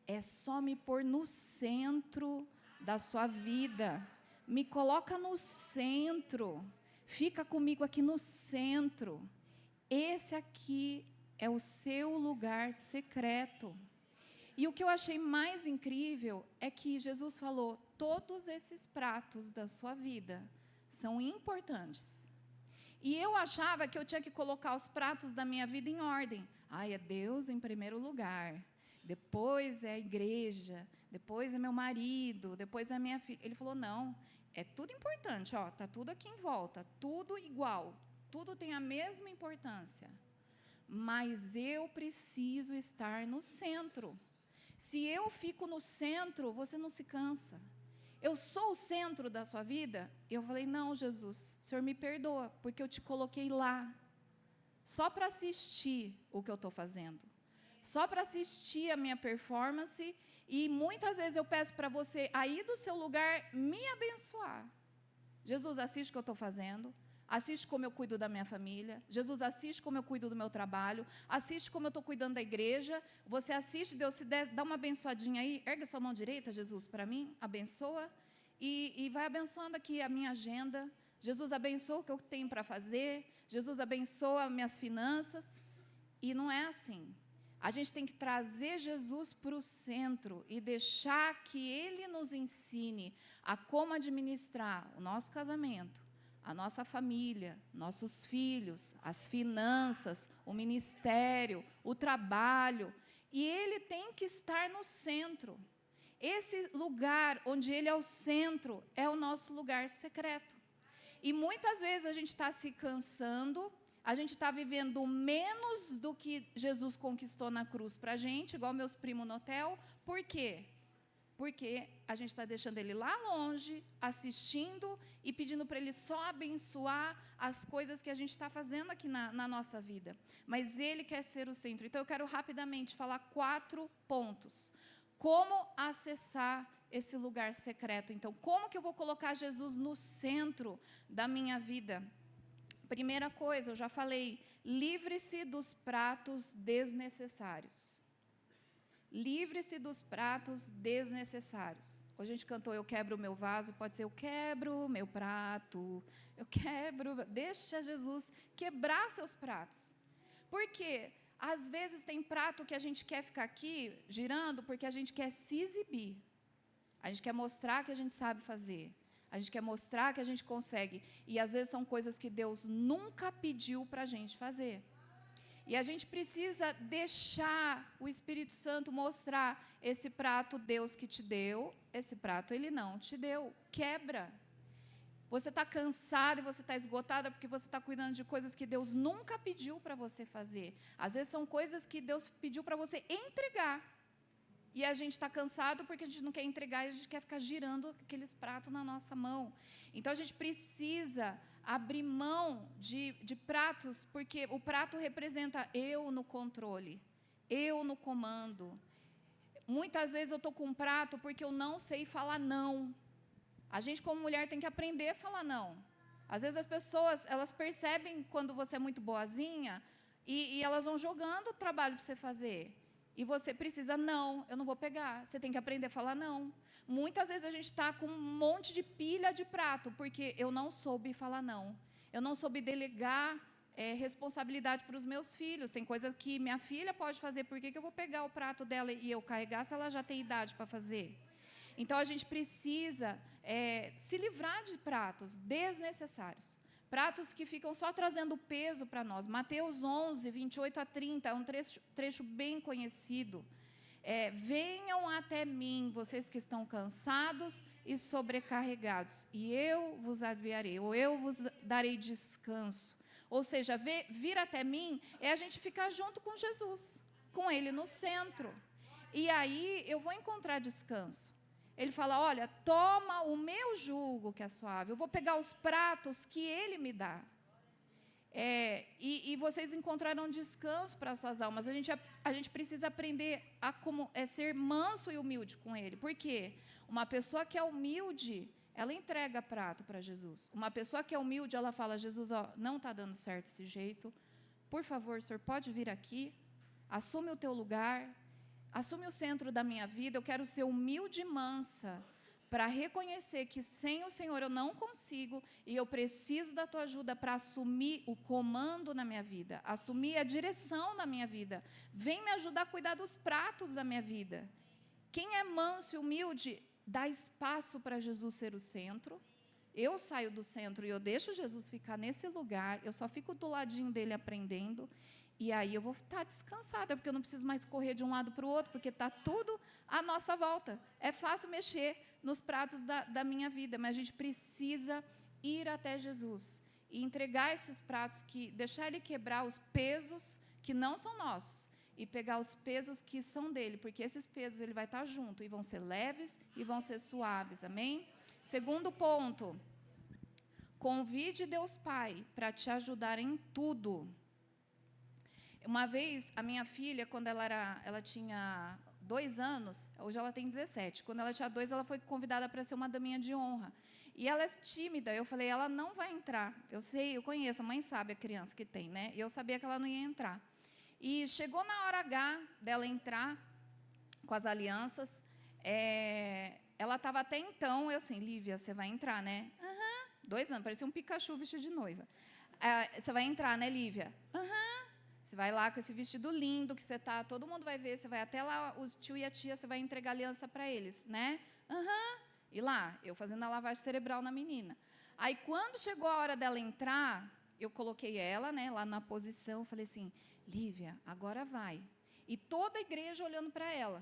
É só me pôr no centro da sua vida. Me coloca no centro. Fica comigo aqui no centro. Esse aqui é o seu lugar secreto. E o que eu achei mais incrível é que Jesus falou, todos esses pratos da sua vida são importantes. E eu achava que eu tinha que colocar os pratos da minha vida em ordem. É Deus em primeiro lugar, depois é a igreja, depois é meu marido, depois é a minha filha. Ele falou, não, é tudo importante, está tudo aqui em volta, tudo igual, tudo tem a mesma importância. Mas eu preciso estar no centro. Se eu fico no centro, você não se cansa. Eu sou o centro da sua vida? Eu falei, não, Jesus, o Senhor me perdoa, porque eu te coloquei lá, só para assistir o que eu estou fazendo, só para assistir a minha performance, e muitas vezes eu peço para você, aí do seu lugar, me abençoar. Jesus, assiste o que eu estou fazendo, assiste como eu cuido da minha família. Jesus, assiste como eu cuido do meu trabalho. Assiste como eu estou cuidando da igreja. Você assiste, Deus, se der, dá uma abençoadinha aí. Ergue a sua mão direita, Jesus, para mim. Abençoa. E vai abençoando aqui a minha agenda. Jesus, abençoa o que eu tenho para fazer. Jesus, abençoa minhas finanças. E não é assim. A gente tem que trazer Jesus para o centro e deixar que Ele nos ensine a como administrar o nosso casamento, a nossa família, nossos filhos, as finanças, o ministério, o trabalho. E Ele tem que estar no centro. Esse lugar onde Ele é o centro é o nosso lugar secreto. E muitas vezes a gente está se cansando, a gente está vivendo menos do que Jesus conquistou na cruz para a gente, igual meus primos no hotel. Por quê? Porque a gente está deixando Ele lá longe, assistindo e pedindo para Ele só abençoar as coisas que a gente está fazendo aqui na nossa vida. Mas Ele quer ser o centro. Então, eu quero rapidamente falar 4 pontos. Como acessar esse lugar secreto? Então, como que eu vou colocar Jesus no centro da minha vida? Primeira coisa, eu já falei, livre-se dos pratos desnecessários. Livre-se dos pratos desnecessários. Hoje a gente cantou, eu quebro o meu vaso, pode ser, eu quebro o meu prato, eu quebro, deixa Jesus quebrar seus pratos. Por quê? Às vezes tem prato que a gente quer ficar aqui girando porque a gente quer se exibir. A gente quer mostrar que a gente sabe fazer. A gente quer mostrar que a gente consegue. E às vezes são coisas que Deus nunca pediu para a gente fazer. E a gente precisa deixar o Espírito Santo mostrar esse prato Deus que te deu, esse prato Ele não te deu. Quebra. Você está cansado e você está esgotada porque você está cuidando de coisas que Deus nunca pediu para você fazer. Às vezes são coisas que Deus pediu para você entregar. E a gente está cansado porque a gente não quer entregar e a gente quer ficar girando aqueles pratos na nossa mão. Então, a gente precisa abrir mão de pratos, porque o prato representa eu no controle, eu no comando. Muitas vezes eu estou com um prato porque eu não sei falar não. A gente, como mulher, tem que aprender a falar não. Às vezes as pessoas, elas percebem quando você é muito boazinha e elas vão jogando o trabalho para você fazer. E você precisa, não, eu não vou pegar. Você tem que aprender a falar não. Muitas vezes a gente está com um monte de pilha de prato, porque eu não soube falar não. Eu não soube delegar responsabilidade para os meus filhos. Tem coisa que minha filha pode fazer, por que eu vou pegar o prato dela e eu carregar se ela já tem idade para fazer? Então, a gente precisa se livrar de pratos desnecessários. Pratos que ficam só trazendo peso para nós. Mateus 11, 28 a 30, é um trecho bem conhecido. Venham até mim, vocês que estão cansados e sobrecarregados, e eu vos aliviarei, ou eu vos darei descanso. Ou seja, vir até mim é a gente ficar junto com Jesus, com Ele no centro. E aí eu vou encontrar descanso. Ele fala, olha, toma o meu jugo que é suave, eu vou pegar os pratos que Ele me dá. E vocês encontrarão descanso para suas almas. A gente precisa aprender a como ser manso e humilde com Ele. Por quê? Uma pessoa que é humilde, ela entrega prato para Jesus. Uma pessoa que é humilde, ela fala: Jesus, ó, não está dando certo esse jeito. Por favor, Senhor, pode vir aqui. Assume o teu lugar. Assume o centro da minha vida. Eu quero ser humilde e mansa, para reconhecer que sem o Senhor eu não consigo e eu preciso da tua ajuda para assumir o comando na minha vida, assumir a direção da minha vida. Vem me ajudar a cuidar dos pratos da minha vida. Quem é manso e humilde, dá espaço para Jesus ser o centro. Eu saio do centro e eu deixo Jesus ficar nesse lugar, eu só fico do ladinho dele aprendendo, e aí eu vou estar descansada, porque eu não preciso mais correr de um lado para o outro, porque está tudo à nossa volta. É fácil mexer nos pratos da minha vida, mas a gente precisa ir até Jesus e entregar esses pratos, deixar Ele quebrar os pesos que não são nossos e pegar os pesos que são dele, porque esses pesos Ele vai estar junto e vão ser leves e vão ser suaves, amém? Segundo ponto, convide Deus Pai para te ajudar em tudo. Uma vez, a minha filha, quando ela tinha 2 anos, hoje ela tem 17, quando ela tinha 2, ela foi convidada para ser uma daminha de honra. E ela é tímida, eu falei, ela não vai entrar. Eu conheço, a mãe sabe a criança que tem, né? E eu sabia que ela não ia entrar. E chegou na hora H dela entrar com as alianças, ela estava até então, eu assim, Lívia, você vai entrar, né? 2 anos, parecia um Pikachu vestido de noiva. Você vai entrar, né, Lívia? Você vai lá com esse vestido lindo que você está, todo mundo vai ver, você vai até lá, o tio e a tia, você vai entregar aliança para eles, né? E lá, eu fazendo a lavagem cerebral na menina. Aí, quando chegou a hora dela entrar, eu coloquei ela, né, lá na posição, falei assim, Lívia, agora vai. E toda a igreja olhando para ela.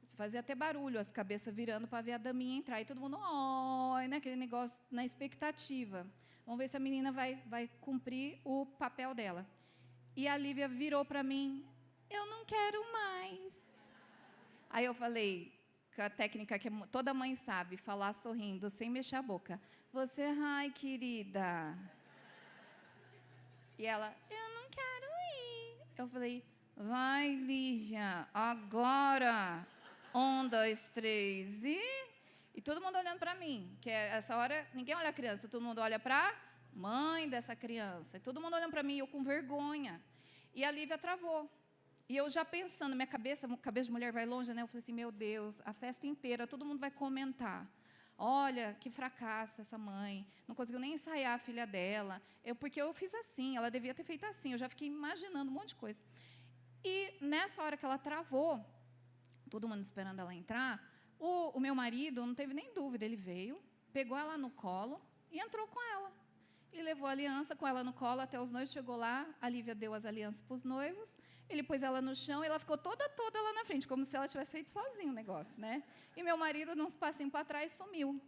Você fazia até barulho, as cabeças virando para ver a daminha entrar. E todo mundo, né, aquele negócio na expectativa. Vamos ver se a menina vai cumprir o papel dela. E a Lívia virou para mim, eu não quero mais. Aí eu falei, com a técnica que toda mãe sabe, falar sorrindo, sem mexer a boca. Você, ai, querida. E ela, eu não quero ir. Eu falei, vai, Lígia, agora. 1, 2, 3 e todo mundo olhando para mim, que essa hora ninguém olha a criança, todo mundo olha para mãe dessa criança. E todo mundo olhando para mim, eu com vergonha. E a Lívia travou. E eu já pensando, minha cabeça de mulher vai longe, né? Eu falei assim, meu Deus, a festa inteira, todo mundo vai comentar. Olha, que fracasso essa mãe, não conseguiu nem ensaiar a filha dela. Porque eu fiz assim, ela devia ter feito assim. Eu já fiquei imaginando um monte de coisa. E nessa hora que ela travou, todo mundo esperando ela entrar, o meu marido não teve nem dúvida, ele veio, pegou ela no colo e entrou com ela. E levou a aliança com ela no colo até os noivos. Chegou lá, a Lívia deu as alianças para os noivos, ele pôs ela no chão e ela ficou toda lá na frente, como se ela tivesse feito sozinho o negócio, né? E meu marido, uns passinhos para trás, sumiu.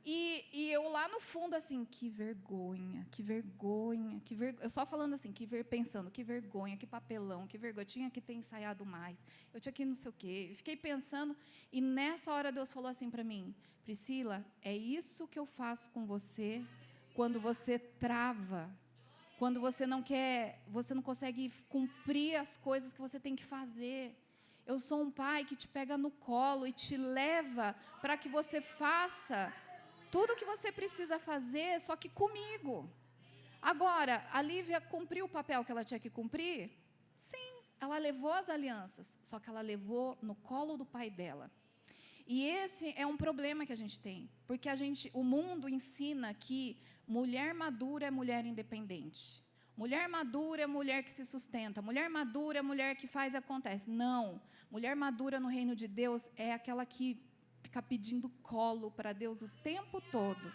E eu lá no fundo, assim, que vergonha, que vergonha, que vergonha. Eu só falando assim, pensando, que vergonha, que papelão, que vergonha. Eu tinha que ter ensaiado mais, eu tinha que não sei o quê. Eu fiquei pensando, e nessa hora Deus falou assim para mim, Priscila, é isso que eu faço com você quando você trava, quando você não consegue cumprir as coisas que você tem que fazer. Eu sou um pai que te pega no colo e te leva para que você faça tudo o que você precisa fazer, só que comigo. Agora, a Lívia cumpriu o papel que ela tinha que cumprir? Sim, ela levou as alianças, só que ela levou no colo do pai dela. E esse é um problema que a gente tem, porque o mundo ensina que mulher madura é mulher independente. Mulher madura é mulher que se sustenta. Mulher madura é mulher que faz e acontece. Não. Mulher madura no reino de Deus é aquela que fica pedindo colo para Deus o tempo todo.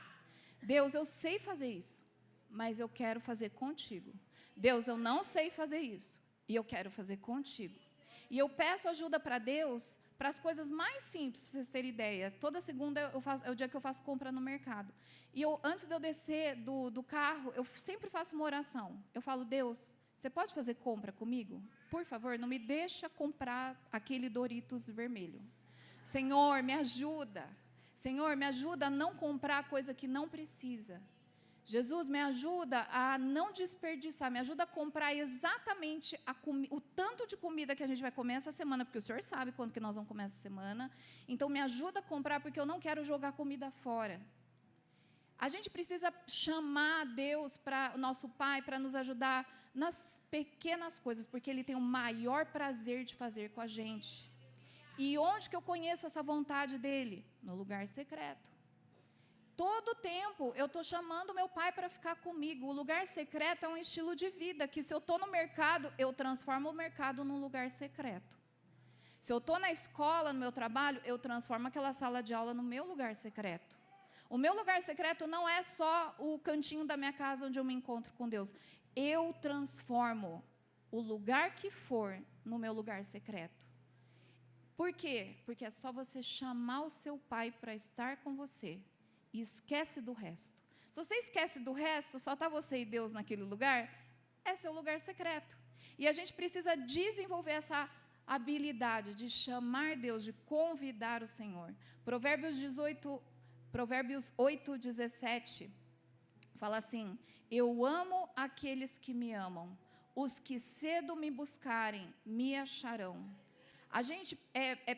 Deus, eu sei fazer isso, mas eu quero fazer contigo. Deus, eu não sei fazer isso, e eu quero fazer contigo. E eu peço ajuda para Deus para as coisas mais simples, para vocês terem ideia. Toda segunda é o dia que eu faço compra no mercado. E antes de eu descer do carro, eu sempre faço uma oração. Eu falo, Deus, você pode fazer compra comigo? Por favor, não me deixa comprar aquele Doritos vermelho. Senhor, me ajuda. Senhor, me ajuda a não comprar coisa que não precisa. Jesus, me ajuda a não desperdiçar, me ajuda a comprar exatamente o tanto de comida que a gente vai comer essa semana, porque o Senhor sabe quando que nós vamos comer essa semana. Então, me ajuda a comprar, porque eu não quero jogar comida fora. A gente precisa chamar Deus, o nosso Pai, para nos ajudar nas pequenas coisas, porque Ele tem o maior prazer de fazer com a gente. E onde que eu conheço essa vontade dEle? No lugar secreto. Todo tempo eu estou chamando meu Pai para ficar comigo. O lugar secreto é um estilo de vida, que se eu estou no mercado, eu transformo o mercado num lugar secreto. Se eu estou na escola, no meu trabalho, eu transformo aquela sala de aula no meu lugar secreto. O meu lugar secreto não é só o cantinho da minha casa onde eu me encontro com Deus. Eu transformo o lugar que for no meu lugar secreto. Por quê? Porque é só você chamar o seu Pai para estar com você. E esquece do resto. Se você esquece do resto, só está você e Deus naquele lugar, é seu lugar secreto. E a gente precisa desenvolver essa habilidade de chamar Deus, de convidar o Senhor. Provérbios 8:17 fala assim: eu amo aqueles que me amam, os que cedo me buscarem me acharão. A gente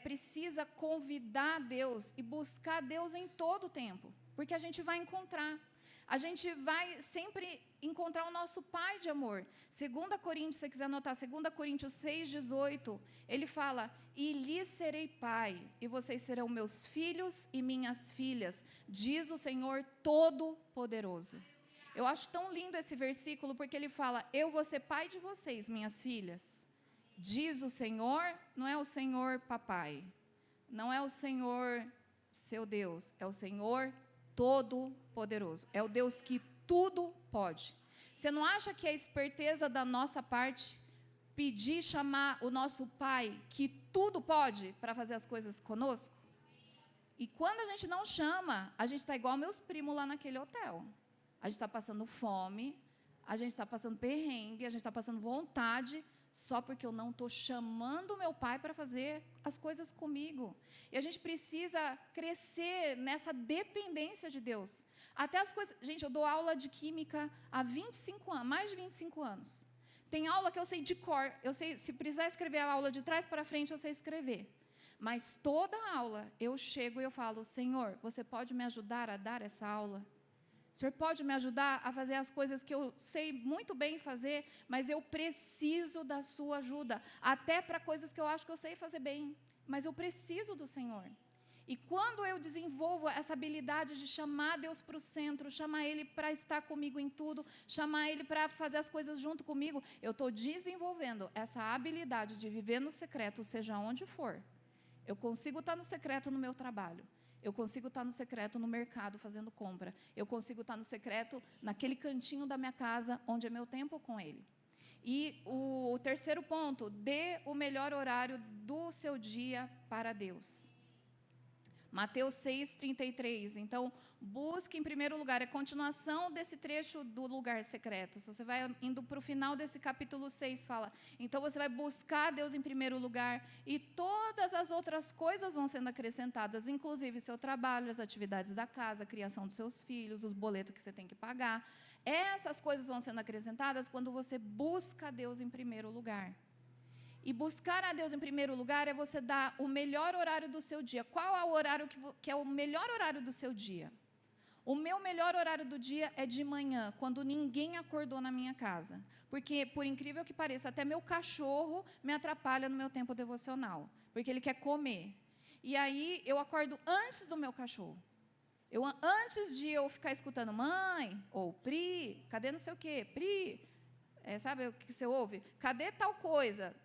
precisa convidar Deus e buscar Deus em todo o tempo, porque a gente vai encontrar. A gente vai sempre encontrar o nosso Pai de amor. 2 Coríntios, se você quiser anotar, 2 Coríntios 6:18, ele fala: e lhes serei pai, e vocês serão meus filhos e minhas filhas, diz o Senhor Todo-Poderoso. Eu acho tão lindo esse versículo, porque ele fala: eu vou ser pai de vocês, minhas filhas. Diz o Senhor, não é o Senhor papai, não é o Senhor seu Deus, é o Senhor Todo-Poderoso, é o Deus que tudo pode. Você não acha que é esperteza da nossa parte pedir, chamar o nosso Pai que tudo pode para fazer as coisas conosco? E quando a gente não chama, a gente está igual meus primos lá naquele hotel. A gente está passando fome, a gente está passando perrengue, a gente está passando vontade, só porque eu não estou chamando o meu Pai para fazer as coisas comigo. E a gente precisa crescer nessa dependência de Deus. Até as coisas... Gente, eu dou aula de química há 25 anos, mais de 25 anos. Tem aula que eu sei de cor. Eu sei, se precisar escrever a aula de trás para frente, eu sei escrever. Mas toda aula eu chego e eu falo: Senhor, você pode me ajudar a dar essa aula? O Senhor pode me ajudar a fazer as coisas que eu sei muito bem fazer, mas eu preciso da sua ajuda, até para coisas que eu acho que eu sei fazer bem, mas eu preciso do Senhor. E quando eu desenvolvo essa habilidade de chamar Deus para o centro, chamar Ele para estar comigo em tudo, chamar Ele para fazer as coisas junto comigo, eu estou desenvolvendo essa habilidade de viver no secreto, seja onde for. Eu consigo estar no secreto no meu trabalho. Eu consigo estar no secreto no mercado fazendo compra. Eu consigo estar no secreto naquele cantinho da minha casa, onde é meu tempo com Ele. E o terceiro ponto: dê o melhor horário do seu dia para Deus. Mateus 6:33. Então, busque em primeiro lugar. É a continuação desse trecho do lugar secreto. Se você vai indo para o final desse capítulo 6, fala: então você vai buscar Deus em primeiro lugar e todas as outras coisas vão sendo acrescentadas, inclusive seu trabalho, as atividades da casa, a criação dos seus filhos, os boletos que você tem que pagar. Essas coisas vão sendo acrescentadas quando você busca Deus em primeiro lugar. E buscar a Deus em primeiro lugar é você dar o melhor horário do seu dia. Qual é o horário que é o melhor horário do seu dia? O meu melhor horário do dia é de manhã, quando ninguém acordou na minha casa. Porque, por incrível que pareça, até meu cachorro me atrapalha no meu tempo devocional, porque ele quer comer. E aí eu acordo antes do meu cachorro. Antes de eu ficar escutando mãe, ou Pri, cadê não sei o quê? Pri, sabe o que você ouve? Cadê tal coisa?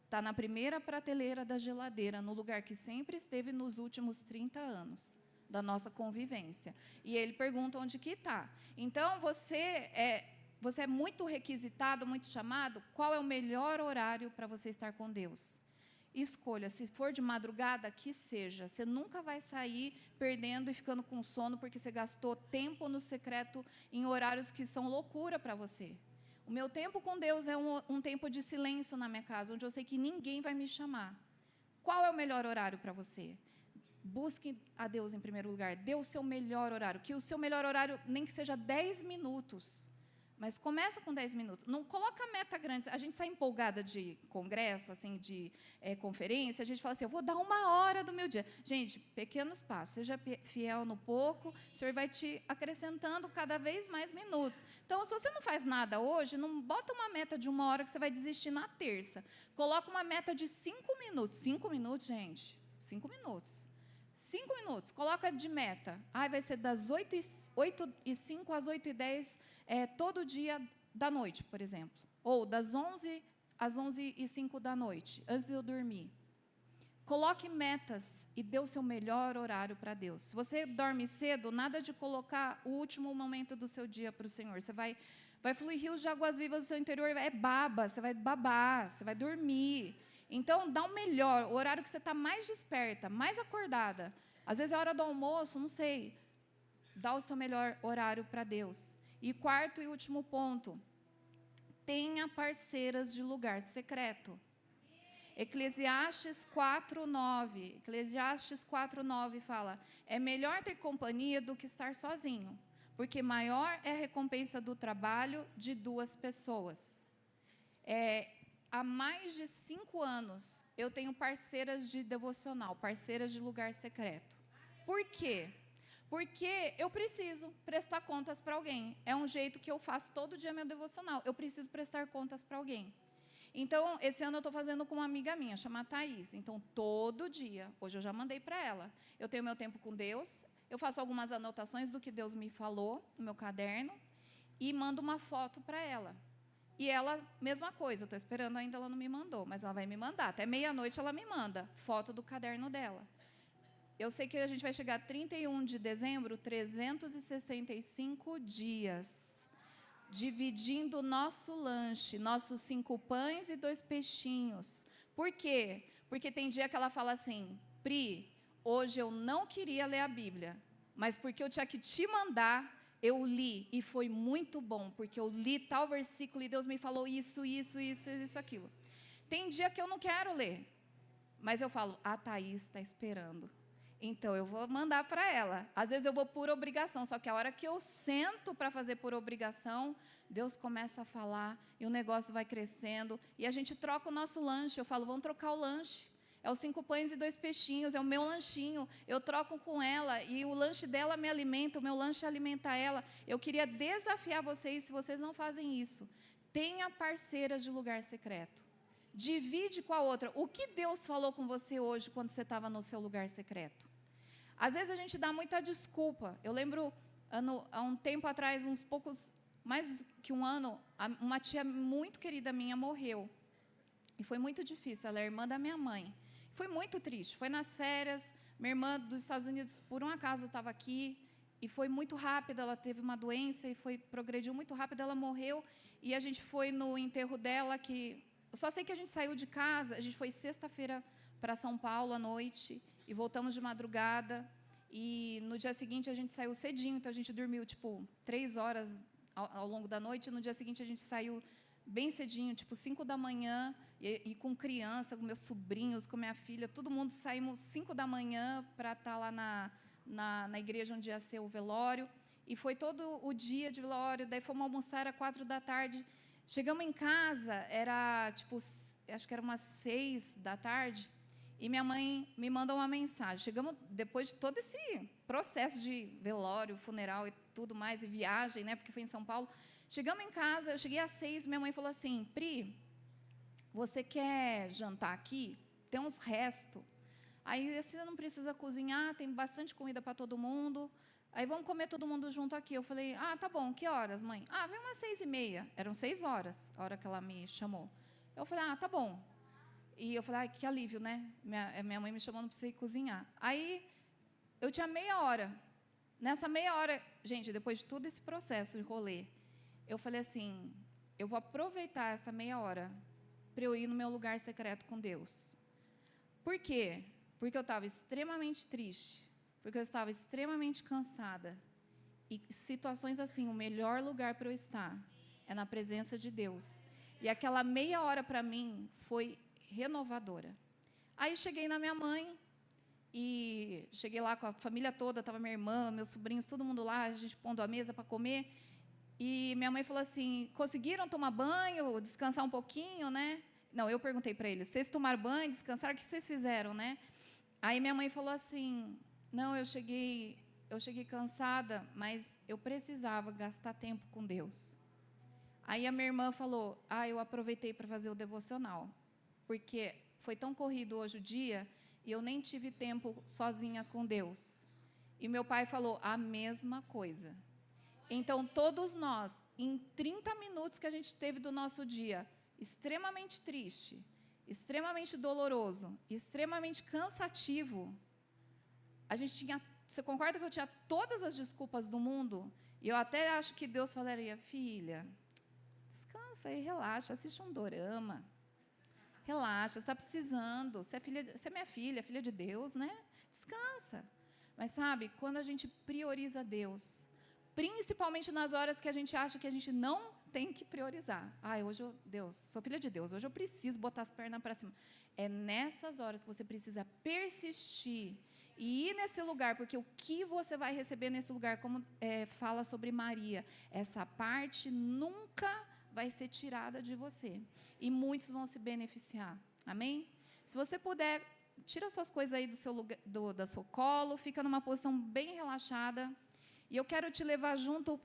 Está na primeira prateleira da geladeira, no lugar que sempre esteve nos últimos 30 anos da nossa convivência. E ele pergunta onde que está. Então, você é muito requisitado, muito chamado. Qual é o melhor horário para você estar com Deus? Escolha. Se for de madrugada, que seja. Você nunca vai sair perdendo e ficando com sono porque você gastou tempo no secreto em horários que são loucura para você. O meu tempo com Deus é um tempo de silêncio na minha casa, onde eu sei que ninguém vai me chamar. Qual é o melhor horário para você? busque a Deus em primeiro lugar. Dê o seu melhor horário. Que o seu melhor horário, nem que seja 10 minutos. Mas começa com 10 minutos. Não coloca meta grande. A gente sai empolgada de congresso, assim, de conferência. A gente fala assim, eu vou dar 1 hora do meu dia. Gente, pequenos passos. Seja fiel no pouco. O Senhor vai te acrescentando cada vez mais minutos. Então, se você não faz nada hoje, não bota uma meta de 1 hora que você vai desistir na terça. Coloca uma meta de 5 minutos. 5 minutos, gente. 5 minutos. 5 minutos. Coloca de meta. Vai ser das 8h05 às 8h10, todo dia da noite, por exemplo. Ou das 11 às 11h05 da noite, antes de eu dormir. Coloque metas e dê o seu melhor horário para Deus. Se você dorme cedo, nada de colocar o último momento do seu dia para o Senhor. Você vai fluir rios de águas vivas do seu interior, você vai babar, você vai dormir. Então, dá o melhor, o horário que você está mais desperta, mais acordada. Às vezes é hora do almoço, não sei. Dá o seu melhor horário para Deus. E quarto e último ponto, tenha parceiras de lugar secreto. Eclesiastes 4:9. Eclesiastes 4:9 fala, é melhor ter companhia do que estar sozinho, porque maior é a recompensa do trabalho de 2 pessoas. Há mais de 5 anos, eu tenho parceiras de devocional, parceiras de lugar secreto. Por quê? Porque eu preciso prestar contas para alguém. É um jeito que eu faço todo dia meu devocional. Eu preciso prestar contas para alguém. Então, esse ano eu estou fazendo com uma amiga minha, chamada Thaís. Então, todo dia, hoje eu já mandei para ela, eu tenho meu tempo com Deus, eu faço algumas anotações do que Deus me falou no meu caderno e mando uma foto para ela. E ela, mesma coisa, eu estou esperando ainda, ela não me mandou, mas ela vai me mandar. Até meia-noite ela me manda foto do caderno dela. Eu sei que a gente vai chegar a 31 de dezembro, 365 dias, dividindo o nosso lanche, nossos 5 pães e 2 peixinhos. Por quê? Porque tem dia que ela fala assim, Pri, hoje eu não queria ler a Bíblia, mas porque eu tinha que te mandar, eu li, e foi muito bom, porque eu li tal versículo e Deus me falou isso, aquilo. Tem dia que eu não quero ler, mas eu falo, a Thaís está esperando. Então, eu vou mandar para ela. Às vezes eu vou por obrigação, só que a hora que eu sento para fazer por obrigação, Deus começa a falar e o negócio vai crescendo. E a gente troca o nosso lanche. Eu falo, vamos trocar o lanche. É os 5 pães e 2 peixinhos, é o meu lanchinho. Eu troco com ela e o lanche dela me alimenta, o meu lanche alimenta ela. Eu queria desafiar vocês, se vocês não fazem isso, tenha parceiras de lugar secreto. Divide com a outra. O que Deus falou com você hoje quando você estava no seu lugar secreto? Às vezes a gente dá muita desculpa. Eu lembro, há um tempo atrás, mais que um ano, uma tia muito querida minha morreu. E foi muito difícil, ela é irmã da minha mãe. Foi muito triste. Foi nas férias, minha irmã dos Estados Unidos, por um acaso, estava aqui, e foi muito rápido, ela teve uma doença e progrediu muito rápido, ela morreu, e a gente foi no enterro dela, eu só sei que a gente saiu de casa, a gente foi sexta-feira para São Paulo à noite, e voltamos de madrugada, e no dia seguinte a gente saiu cedinho, então a gente dormiu, 3 horas ao longo da noite, e no dia seguinte a gente saiu bem cedinho, 5 da manhã, e com criança, com meus sobrinhos, com minha filha, todo mundo saímos 5 da manhã para estar lá na igreja onde ia ser o velório, e foi todo o dia de velório, daí fomos almoçar às 4 da tarde, chegamos em casa, acho que era umas 6 da tarde, e minha mãe me mandou uma mensagem. Chegamos, depois de todo esse processo de velório, funeral e tudo mais, e viagem, né, porque foi em São Paulo, chegamos em casa, eu cheguei às 6, minha mãe falou assim, Pri, você quer jantar aqui? Tem uns restos. Aí você não precisa cozinhar, tem bastante comida para todo mundo. Aí vamos comer todo mundo junto aqui. Eu falei, tá bom, que horas, mãe? Vem umas 6h30. Eram 6 horas, a hora que ela me chamou. Eu falei, tá bom. E eu falei, que alívio, né? Minha mãe me chamou, não precisa ir cozinhar. Aí, eu tinha meia hora. Nessa meia hora, gente, depois de todo esse processo de rolê, eu falei assim, eu vou aproveitar essa meia hora para eu ir no meu lugar secreto com Deus. Por quê? Porque eu estava extremamente triste, porque eu estava extremamente cansada. E situações assim, o melhor lugar para eu estar é na presença de Deus. E aquela meia hora para mim foi renovadora. Aí cheguei na minha mãe E cheguei lá com a família toda, estava minha irmã, meus sobrinhos, todo mundo lá, a gente pondo a mesa para comer. E minha mãe falou assim, conseguiram tomar banho, descansar um pouquinho, né? Não, eu perguntei para eles, vocês tomaram banho, descansaram, o que vocês fizeram, né? Aí minha mãe falou assim, não, eu cheguei cansada, mas eu precisava gastar tempo com Deus. Aí a minha irmã falou, eu aproveitei para fazer o devocional, porque foi tão corrido hoje o dia, e eu nem tive tempo sozinha com Deus. E meu pai falou a mesma coisa. Então, todos nós, em 30 minutos que a gente teve do nosso dia, extremamente triste, extremamente doloroso, extremamente cansativo, a gente tinha, você concorda que eu tinha todas as desculpas do mundo? E eu até acho que Deus falaria, filha, descansa aí, relaxa, assiste um dorama. Relaxa, você está precisando, você é minha filha, filha de Deus, né? Descansa. Mas sabe, quando a gente prioriza Deus, principalmente nas horas que a gente acha que a gente não tem que priorizar. Hoje Deus, sou filha de Deus, hoje eu preciso botar as pernas para cima. É nessas horas que você precisa persistir e ir nesse lugar, porque o que você vai receber nesse lugar, como fala sobre Maria, essa parte nunca vai ser tirada de você. E muitos vão se beneficiar. Amém? Se você puder, tira suas coisas aí do seu lugar, do seu colo, fica numa posição bem relaxada. E eu quero te levar junto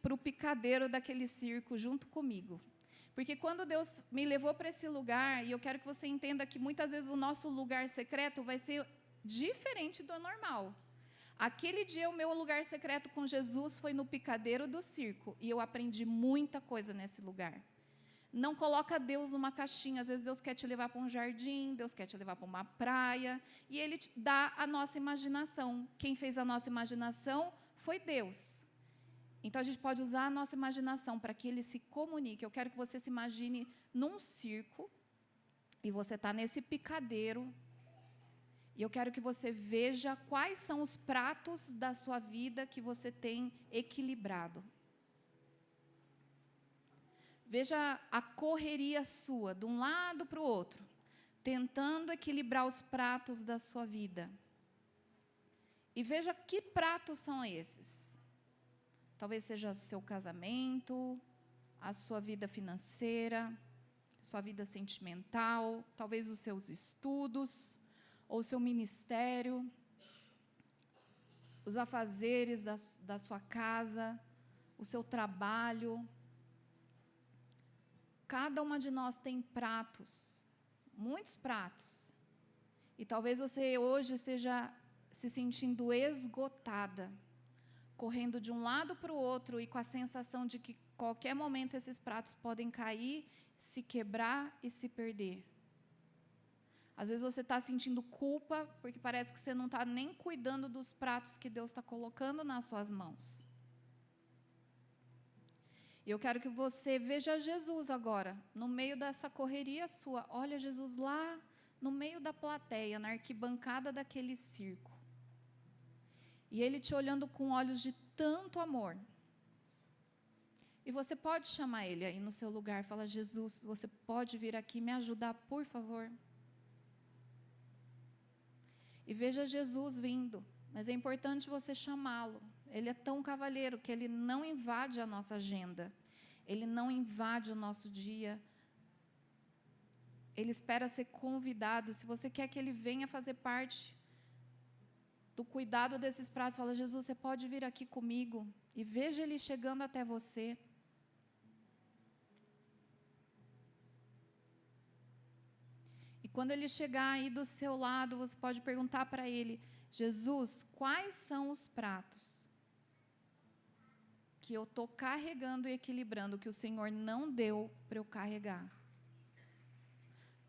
para o picadeiro daquele circo, junto comigo. Porque quando Deus me levou para esse lugar, e eu quero que você entenda que muitas vezes o nosso lugar secreto vai ser diferente do normal. Aquele dia, o meu lugar secreto com Jesus foi no picadeiro do circo. E eu aprendi muita coisa nesse lugar. Não coloca Deus numa caixinha. Às vezes Deus quer te levar para um jardim, Deus quer te levar para uma praia. E Ele te dá a nossa imaginação. Quem fez a nossa imaginação foi Deus. Então, a gente pode usar a nossa imaginação para que Ele se comunique. Eu quero que você se imagine num circo. E você está nesse picadeiro. E eu quero que você veja quais são os pratos da sua vida que você tem equilibrado. Veja a correria sua, de um lado para o outro, tentando equilibrar os pratos da sua vida. E veja que pratos são esses. Talvez seja o seu casamento, a sua vida financeira, sua vida sentimental, talvez os seus estudos, ou o seu ministério, os afazeres da sua casa, o seu trabalho. Cada uma de nós tem pratos, muitos pratos. E talvez você hoje esteja se sentindo esgotada, correndo de um lado para o outro e com a sensação de que qualquer momento esses pratos podem cair, se quebrar e se perder. Às vezes você está sentindo culpa, porque parece que você não está nem cuidando dos pratos que Deus está colocando nas suas mãos. E eu quero que você veja Jesus agora, no meio dessa correria sua. Olha Jesus lá no meio da plateia, na arquibancada daquele circo. E Ele te olhando com olhos de tanto amor. E você pode chamar Ele aí no seu lugar, fala, Jesus, você pode vir aqui me ajudar, por favor? E veja Jesus vindo, mas é importante você chamá-lo. Ele é tão cavalheiro que Ele não invade a nossa agenda. Ele não invade o nosso dia. Ele espera ser convidado. Se você quer que Ele venha fazer parte do cuidado desses pratos, fala, Jesus, você pode vir aqui comigo. E veja Ele chegando até você. E quando Ele chegar aí do seu lado, você pode perguntar para Ele, Jesus, quais são os pratos que eu estou carregando e equilibrando, que o Senhor não deu para eu carregar?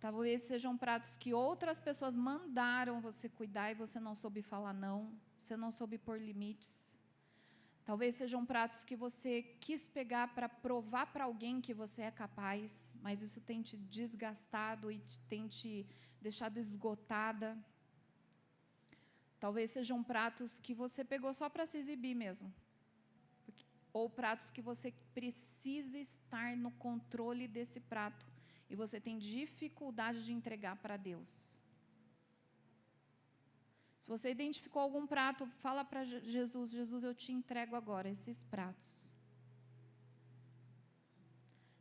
Talvez sejam pratos que outras pessoas mandaram você cuidar e você não soube falar não, você não soube pôr limites. Talvez sejam pratos que você quis pegar para provar para alguém que você é capaz, mas isso tem te desgastado e tem te deixado esgotada. Talvez sejam pratos que você pegou só para se exibir mesmo. Ou pratos que você precisa estar no controle desse prato e você tem dificuldade de entregar para Deus. Se você identificou algum prato, fala para Jesus: Jesus, eu te entrego agora esses pratos.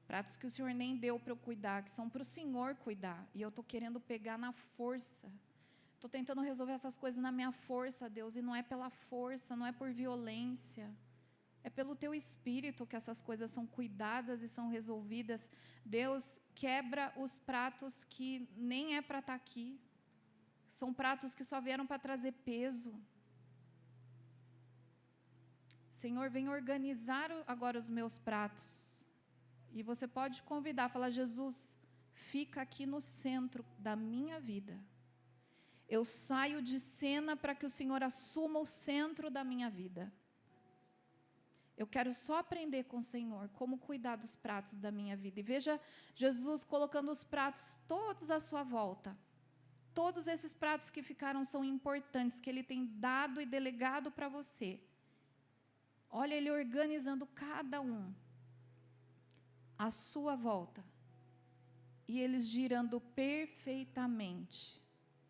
Pratos que o Senhor nem deu para eu cuidar, que são para o Senhor cuidar. E eu estou querendo pegar na força. Estou tentando resolver essas coisas na minha força, Deus. E não é pela força, não é por violência. É pelo Teu Espírito que essas coisas são cuidadas e são resolvidas. Deus, quebra os pratos que nem é para estar aqui. São pratos que só vieram para trazer peso. Senhor, vem organizar agora os meus pratos. E você pode convidar, falar: Jesus, fica aqui no centro da minha vida. Eu saio de cena para que o Senhor assuma o centro da minha vida. Eu quero só aprender com o Senhor como cuidar dos pratos da minha vida. E veja Jesus colocando os pratos todos à sua volta. Todos esses pratos que ficaram são importantes, que Ele tem dado e delegado para você. Olha Ele organizando cada um à sua volta, e eles girando perfeitamente,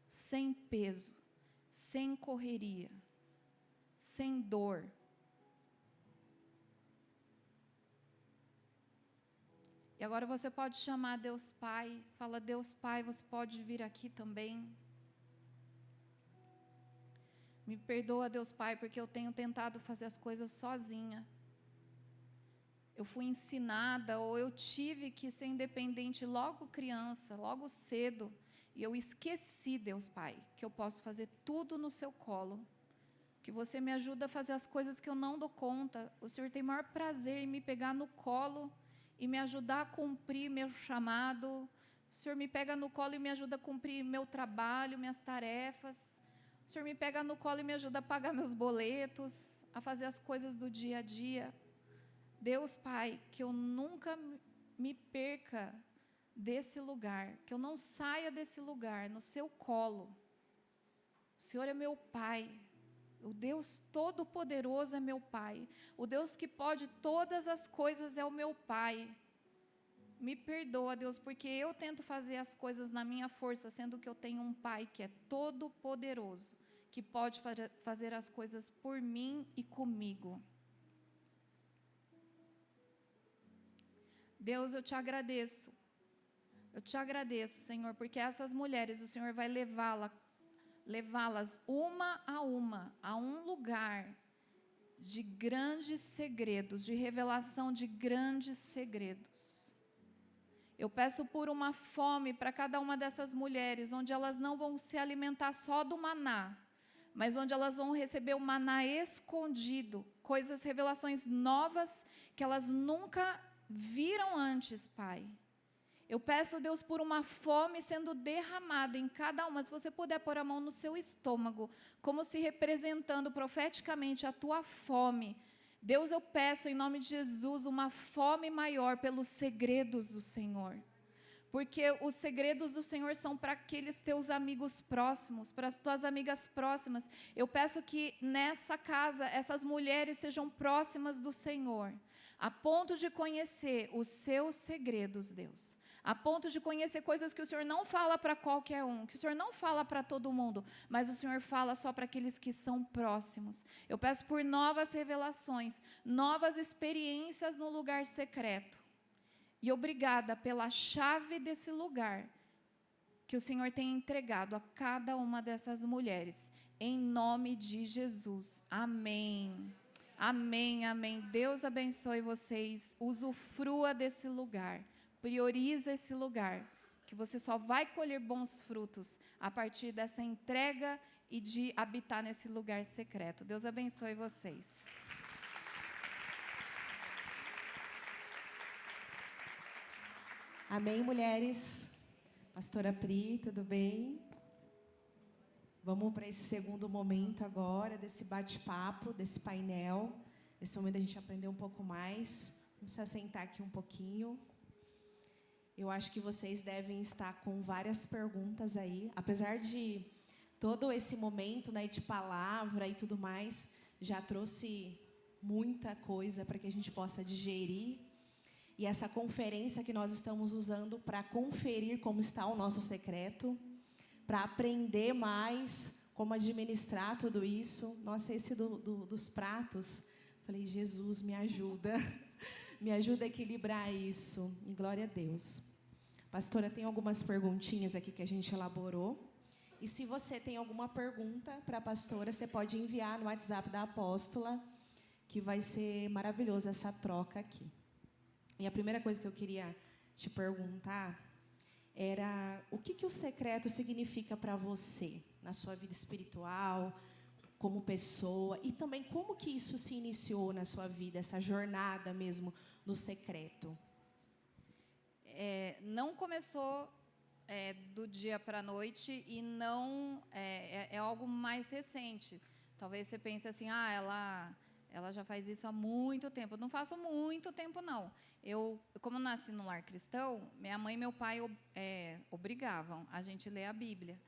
sem peso, sem correria, sem dor. E agora você pode chamar Deus Pai, fala: Deus Pai, você pode vir aqui também. Me perdoa, Deus Pai, porque eu tenho tentado fazer as coisas sozinha. Eu fui ensinada, ou eu tive que ser independente logo criança, logo cedo, e eu esqueci, Deus Pai, que eu posso fazer tudo no seu colo, que você me ajuda a fazer as coisas que eu não dou conta. O Senhor tem maior prazer em me pegar no colo e me ajudar a cumprir meu chamado. O Senhor me pega no colo e me ajuda a cumprir meu trabalho, minhas tarefas. O Senhor me pega no colo e me ajuda a pagar meus boletos, a fazer as coisas do dia a dia. Deus Pai, que eu nunca me perca desse lugar, que eu não saia desse lugar, no seu colo. O Senhor é meu Pai, o Deus Todo-Poderoso é meu Pai, o Deus que pode todas as coisas é o meu Pai. Me perdoa, Deus, porque eu tento fazer as coisas na minha força, sendo que eu tenho um Pai que é todo-poderoso, que pode fazer as coisas por mim e comigo. Deus, eu te agradeço, Senhor, porque essas mulheres, o Senhor vai levá-las uma a um lugar de grandes segredos, de revelação de grandes segredos. Eu peço por uma fome para cada uma dessas mulheres, onde elas não vão se alimentar só do maná, mas onde elas vão receber o maná escondido, coisas, revelações novas que elas nunca viram antes, Pai. Eu peço, Deus, por uma fome sendo derramada em cada uma. Se você puder pôr a mão no seu estômago, como se representando profeticamente a tua fome. Deus, eu peço em nome de Jesus uma fome maior pelos segredos do Senhor. Porque os segredos do Senhor são para aqueles teus amigos próximos, para as tuas amigas próximas. Eu peço que nessa casa essas mulheres sejam próximas do Senhor, a ponto de conhecer os seus segredos, Deus. A ponto de conhecer coisas que o Senhor não fala para qualquer um, que o Senhor não fala para todo mundo, mas o Senhor fala só para aqueles que são próximos. Eu peço por novas revelações, novas experiências no lugar secreto. E obrigada pela chave desse lugar que o Senhor tem entregado a cada uma dessas mulheres. Em nome de Jesus. Amém. Amém, amém. Deus abençoe vocês. Usufrua desse lugar. Prioriza esse lugar, que você só vai colher bons frutos a partir dessa entrega e de habitar nesse lugar secreto. Deus abençoe vocês. Amém, mulheres? Pastora Pri, tudo bem? Vamos para esse segundo momento agora, desse bate-papo, desse painel. Nesse momento a gente aprendeu um pouco mais. Vamos se assentar aqui um pouquinho. Eu acho que vocês devem estar com várias perguntas aí. Apesar de todo esse momento, né, de palavra e tudo mais, já trouxe muita coisa para que a gente possa digerir. E essa conferência que nós estamos usando para conferir como está o nosso secreto, para aprender mais como administrar tudo isso. Nossa, esse dos pratos, falei, Jesus, me ajuda. Me ajuda a equilibrar isso. E glória a Deus. Pastora, tem algumas perguntinhas aqui que a gente elaborou. E se você tem alguma pergunta para a pastora, você pode enviar no WhatsApp da apóstola, que vai ser maravilhoso essa troca aqui. E a primeira coisa que eu queria te perguntar era o que o secreto significa para você, na sua vida espiritual, como pessoa, e também como que isso se iniciou na sua vida, essa jornada mesmo no secreto. Não começou do dia para a noite e não é algo mais recente. Talvez você pense assim, ela já faz isso há muito tempo. Eu não faço muito tempo, não. Como nasci no lar cristão, minha mãe e meu pai obrigavam a gente a ler a Bíblia.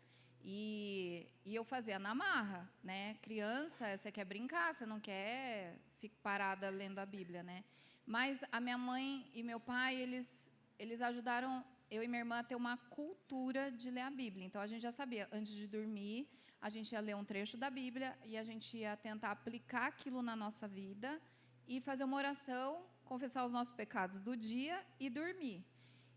E eu fazia na marra, né? Criança, você quer brincar, você não quer ficar parada lendo a Bíblia, né? Mas a minha mãe e meu pai, eles ajudaram eu e minha irmã a ter uma cultura de ler a Bíblia. Então, a gente já sabia, antes de dormir, a gente ia ler um trecho da Bíblia e a gente ia tentar aplicar aquilo na nossa vida e fazer uma oração, confessar os nossos pecados do dia e dormir.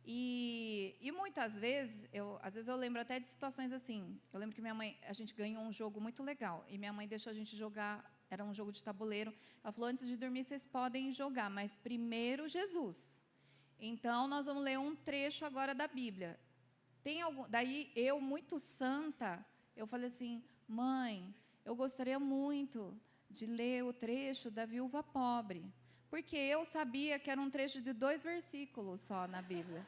E muitas vezes, às vezes eu lembro até de situações assim. Eu lembro que a gente ganhou um jogo muito legal e minha mãe deixou a gente jogar, era um jogo de tabuleiro. Ela falou, antes de dormir, vocês podem jogar, mas primeiro Jesus. Então, nós vamos ler um trecho agora da Bíblia. Daí, eu, muito santa, eu falei assim, mãe, eu gostaria muito de ler o trecho da viúva pobre, porque eu sabia que era um trecho de 2 versículos só na Bíblia.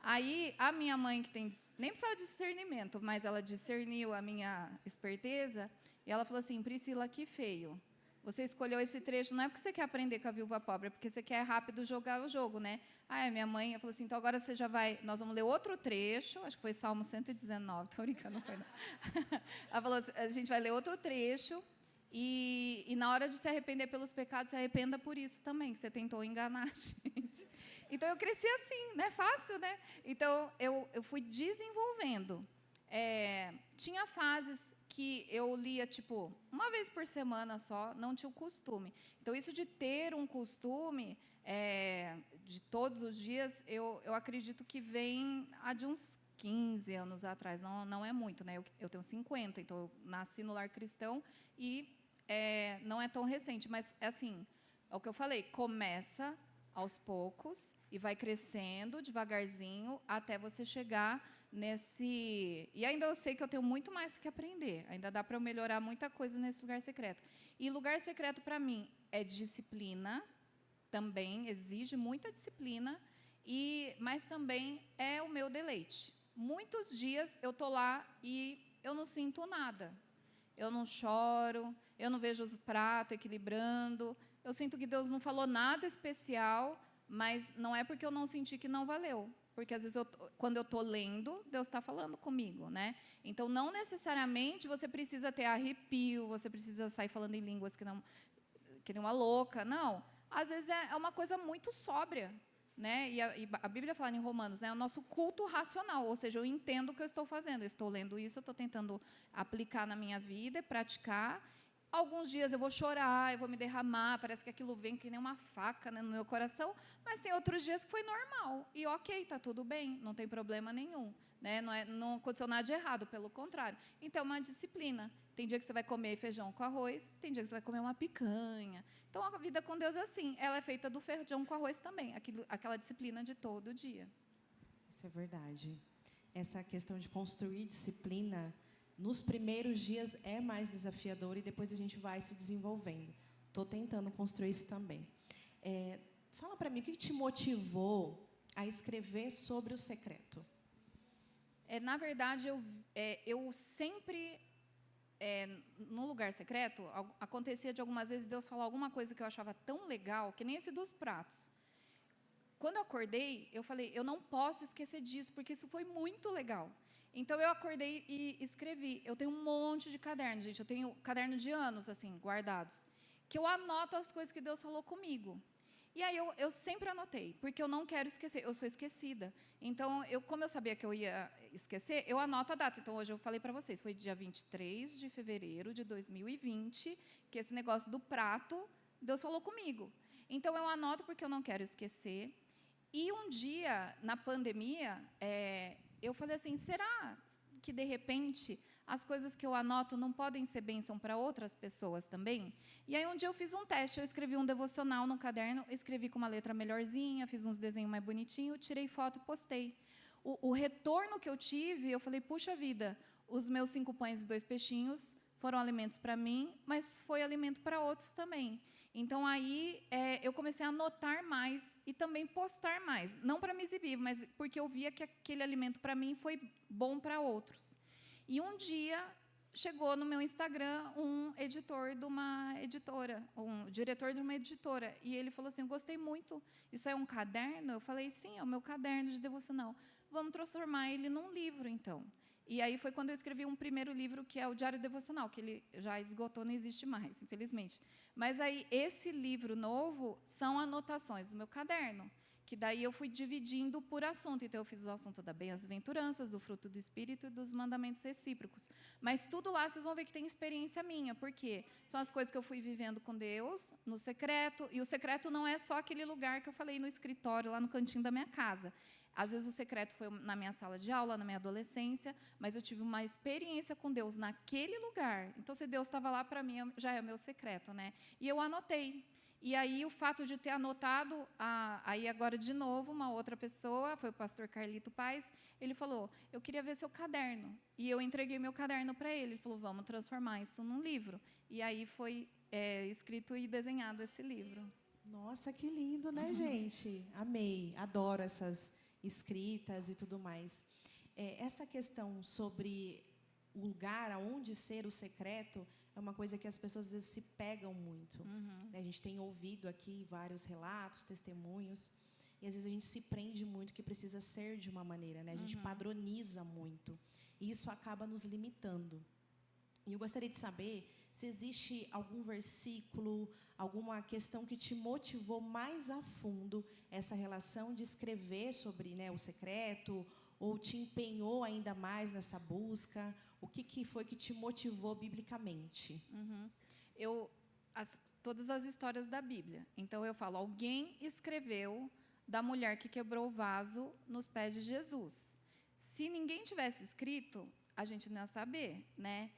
Aí, a minha mãe, que nem precisava de discernimento, mas ela discerniu a minha esperteza, e ela falou assim, Priscila, que feio. Você escolheu esse trecho, não é porque você quer aprender com a viúva pobre, é porque você quer rápido jogar o jogo, né? Aí a minha mãe falou assim, então agora você já vai, nós vamos ler outro trecho, acho que foi Salmo 119, estou brincando, não foi não. Ela falou assim, a gente vai ler outro trecho, e na hora de se arrepender pelos pecados, se arrependa por isso também, que você tentou enganar a gente. Então, eu cresci assim, não é fácil, né? Então, eu fui desenvolvendo. Tinha fases que eu lia, uma vez por semana só, não tinha o costume. Então, isso de ter um costume de todos os dias, eu acredito que vem de uns 15 anos atrás, não é muito, né? Eu tenho 50, então eu nasci no lar cristão e não é tão recente, mas assim, é o que eu falei, começa aos poucos e vai crescendo devagarzinho até você chegar nesse... E ainda eu sei que eu tenho muito mais que aprender, ainda dá para eu melhorar muita coisa nesse lugar secreto. E lugar secreto, para mim, é disciplina, também exige muita disciplina, mas também é o meu deleite. Muitos dias eu estou lá e eu não sinto nada. Eu não choro, eu não vejo os pratos equilibrando, eu sinto que Deus não falou nada especial, mas não é porque eu não senti que não valeu. Porque, às vezes, quando eu estou lendo, Deus está falando comigo, né? Então, não necessariamente você precisa ter arrepio, você precisa sair falando em línguas que nem uma louca, não. Às vezes, é uma coisa muito sóbria, né? E a Bíblia fala em Romanos, né? O nosso culto racional, ou seja, eu entendo o que eu estou fazendo, eu estou lendo isso, eu estou tentando aplicar na minha vida, praticar. Alguns dias eu vou chorar, eu vou me derramar, parece que aquilo vem que nem uma faca, né, no meu coração, mas tem outros dias que foi normal, e ok, está tudo bem, não tem problema nenhum, né, não aconteceu nada de errado, pelo contrário. Então, é uma disciplina. Tem dia que você vai comer feijão com arroz, tem dia que você vai comer uma picanha. Então, a vida com Deus é assim, ela é feita do feijão com arroz também, aquela disciplina de todo dia. Isso é verdade. Essa questão de construir disciplina, nos primeiros dias é mais desafiador e depois a gente vai se desenvolvendo. Estou tentando construir isso também. Fala para mim, o que te motivou a escrever sobre o secreto? Na verdade, eu sempre, no lugar secreto, acontecia de algumas vezes Deus falar alguma coisa que eu achava tão legal, que nem esse dos pratos. Quando eu acordei, eu falei, eu não posso esquecer disso, porque isso foi muito legal. Então, eu acordei e escrevi. Eu tenho um monte de cadernos, gente. Eu tenho caderno de anos, assim, guardados, que eu anoto as coisas que Deus falou comigo. E aí eu sempre anotei, porque eu não quero esquecer, eu sou esquecida. Então, como eu sabia que eu ia esquecer, eu anoto a data. Então, hoje eu falei para vocês, foi dia 23 de fevereiro de 2020, que esse negócio do prato, Deus falou comigo. Então, eu anoto porque eu não quero esquecer. E um dia, na pandemia, eu falei assim, será que, de repente, as coisas que eu anoto não podem ser bênção para outras pessoas também? E aí, um dia eu fiz um teste, eu escrevi um devocional no caderno, escrevi com uma letra melhorzinha, fiz uns desenhos mais bonitinhos, tirei foto e postei. O retorno que eu tive, eu falei, puxa vida, os meus 5 pães e 2 peixinhos foram alimentos para mim, mas foi alimento para outros também. Então, aí, eu comecei a anotar mais e também postar mais. Não para me exibir, mas porque eu via que aquele alimento para mim foi bom para outros. E um dia chegou no meu Instagram um editor de uma editora, um diretor de uma editora, e ele falou assim, eu gostei muito, isso é um caderno? Eu falei, sim, é o meu caderno de devocional. Vamos transformar ele num livro, então. E aí foi quando eu escrevi um primeiro livro, que é o Diário Devocional, que ele já esgotou, não existe mais, infelizmente. Mas aí, esse livro novo são anotações do meu caderno, que daí eu fui dividindo por assunto. Então, eu fiz o assunto das bem-aventuranças, do fruto do Espírito e dos mandamentos recíprocos. Mas tudo lá, vocês vão ver que tem experiência minha, porque são as coisas que eu fui vivendo com Deus, no secreto, e o secreto não é só aquele lugar que eu falei no escritório, lá no cantinho da minha casa. Às vezes o secreto foi na minha sala de aula, na minha adolescência, mas eu tive uma experiência com Deus naquele lugar. Então, se Deus estava lá, para mim, já é o meu secreto, né? E eu anotei. E aí, o fato de ter anotado, aí agora, de novo, uma outra pessoa, foi o pastor Carlito Paes, ele falou, eu queria ver seu caderno. E eu entreguei meu caderno para ele. Ele falou, vamos transformar isso num livro. E aí foi escrito e desenhado esse livro. Nossa, que lindo, né, gente? Amei, adoro essas escritas e tudo mais. Essa questão sobre o lugar aonde ser o secreto é uma coisa que as pessoas às vezes se pegam muito. A gente tem ouvido aqui vários relatos, testemunhos, e às vezes a gente se prende muito que precisa ser de uma maneira, né? A gente padroniza muito, e isso acaba nos limitando. E eu gostaria de saber se existe algum versículo, alguma questão que te motivou mais a fundo essa relação de escrever sobre, né, o secreto, ou te empenhou ainda mais nessa busca. O que foi que te motivou biblicamente? Todas as histórias da Bíblia. Então, eu falo, alguém escreveu da mulher que quebrou o vaso nos pés de Jesus. Se ninguém tivesse escrito, a gente não ia saber, né?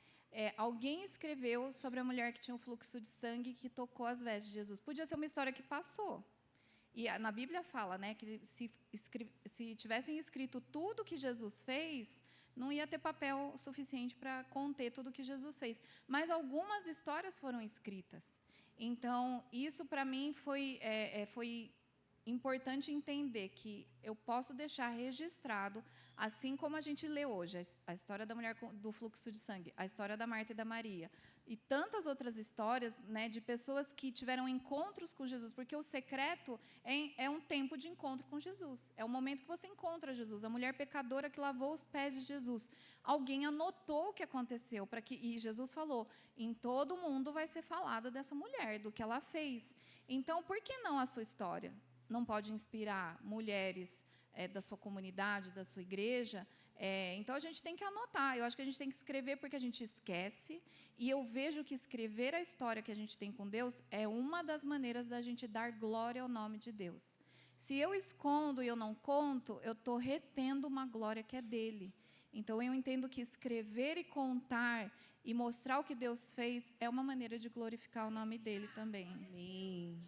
Alguém escreveu sobre a mulher que tinha um fluxo de sangue que tocou as vestes de Jesus. Podia ser uma história que passou. E na Bíblia fala, né, que se tivessem escrito tudo que Jesus fez, não ia ter papel suficiente para conter tudo que Jesus fez. Mas algumas histórias foram escritas. Então, isso para mim foi importante entender que eu posso deixar registrado, assim como a gente lê hoje, a história da mulher do fluxo de sangue, a história da Marta e da Maria, e tantas outras histórias, né, de pessoas que tiveram encontros com Jesus, porque o secreto é um tempo de encontro com Jesus, é o momento que você encontra Jesus, a mulher pecadora que lavou os pés de Jesus. Alguém anotou o que aconteceu, e Jesus falou, em todo mundo vai ser falada dessa mulher, do que ela fez. Então, por que não a sua história não pode inspirar mulheres da sua comunidade, da sua igreja? Então, a gente tem que anotar. Eu acho que a gente tem que escrever porque a gente esquece. E eu vejo que escrever a história que a gente tem com Deus é uma das maneiras da gente dar glória ao nome de Deus. Se eu escondo e eu não conto, eu estou retendo uma glória que é dele. Então, eu entendo que escrever e contar e mostrar o que Deus fez é uma maneira de glorificar o nome dele também. Amém.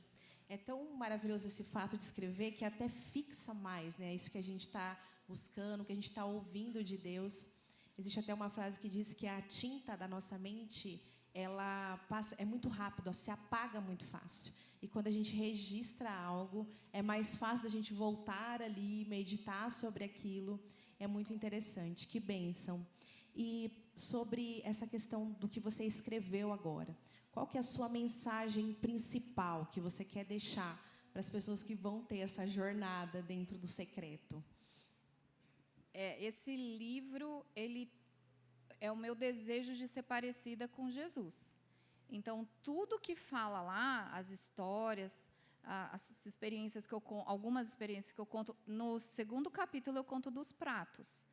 É tão maravilhoso esse fato de escrever que até fixa mais, né? Isso que a gente está buscando, que a gente está ouvindo de Deus. Existe até uma frase que diz que a tinta da nossa mente, ela passa, é muito rápido, se apaga muito fácil. E quando a gente registra algo, é mais fácil da gente voltar ali, meditar sobre aquilo. É muito interessante. Que bênção. E sobre essa questão do que você escreveu agora, qual que é a sua mensagem principal que você quer deixar para as pessoas que vão ter essa jornada dentro do secreto? Esse livro, ele é o meu desejo de ser parecida com Jesus. Então, tudo que fala lá, as histórias, as experiências que eu conto, algumas experiências que eu conto. No segundo capítulo, eu conto dos pratos.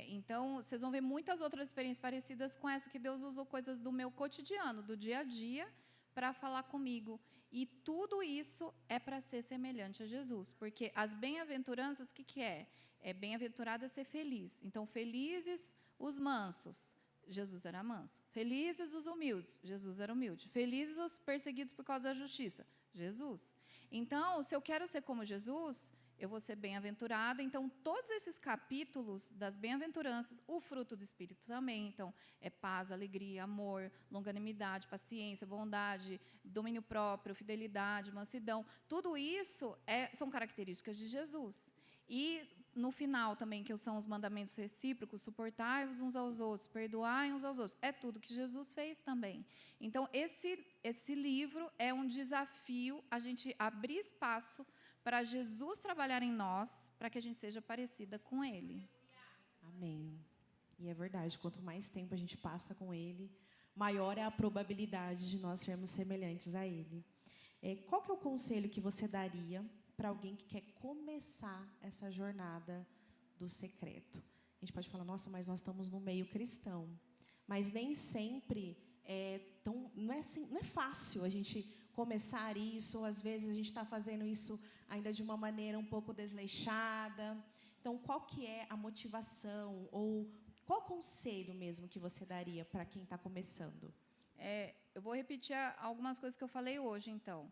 Então, vocês vão ver muitas outras experiências parecidas com essa, que Deus usou coisas do meu cotidiano, do dia a dia, para falar comigo. E tudo isso é para ser semelhante a Jesus, porque as bem-aventuranças, o que é? É bem-aventurado é ser feliz. Então, felizes os mansos, Jesus era manso. Felizes os humildes, Jesus era humilde. Felizes os perseguidos por causa da justiça, Jesus. Então, se eu quero ser como Jesus, eu vou ser bem-aventurada. Então, todos esses capítulos das bem-aventuranças, o fruto do Espírito também. Então, é paz, alegria, amor, longanimidade, paciência, bondade, domínio próprio, fidelidade, mansidão. Tudo isso são características de Jesus. E, no final também, que são os mandamentos recíprocos, suportai-vos uns aos outros, perdoai uns aos outros. É tudo que Jesus fez também. Então, esse livro é um desafio, a gente abrir espaço para Jesus trabalhar em nós, para que a gente seja parecida com Ele. Amém. E é verdade, quanto mais tempo a gente passa com Ele, maior é a probabilidade de nós sermos semelhantes a Ele. Qual que é o conselho que você daria para alguém que quer começar essa jornada do secreto? A gente pode falar, nossa, mas nós estamos no meio cristão. Mas nem sempre não é fácil a gente começar isso, ou às vezes a gente está fazendo isso ainda de uma maneira um pouco desleixada. Então, qual que é a motivação, ou qual conselho mesmo que você daria para quem está começando? Eu vou repetir algumas coisas que eu falei hoje, então.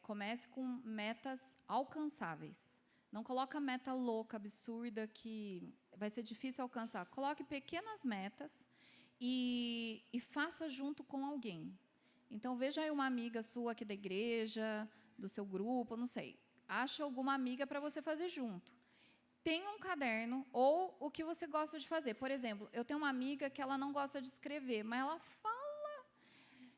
Comece com metas alcançáveis. Não coloca meta louca, absurda, que vai ser difícil alcançar. Coloque pequenas metas e faça junto com alguém. Então, veja aí uma amiga sua aqui da igreja, do seu grupo, não sei. Acha alguma amiga para você fazer junto. Tenha um caderno ou o que você gosta de fazer. Por exemplo, eu tenho uma amiga que ela não gosta de escrever, mas ela fala.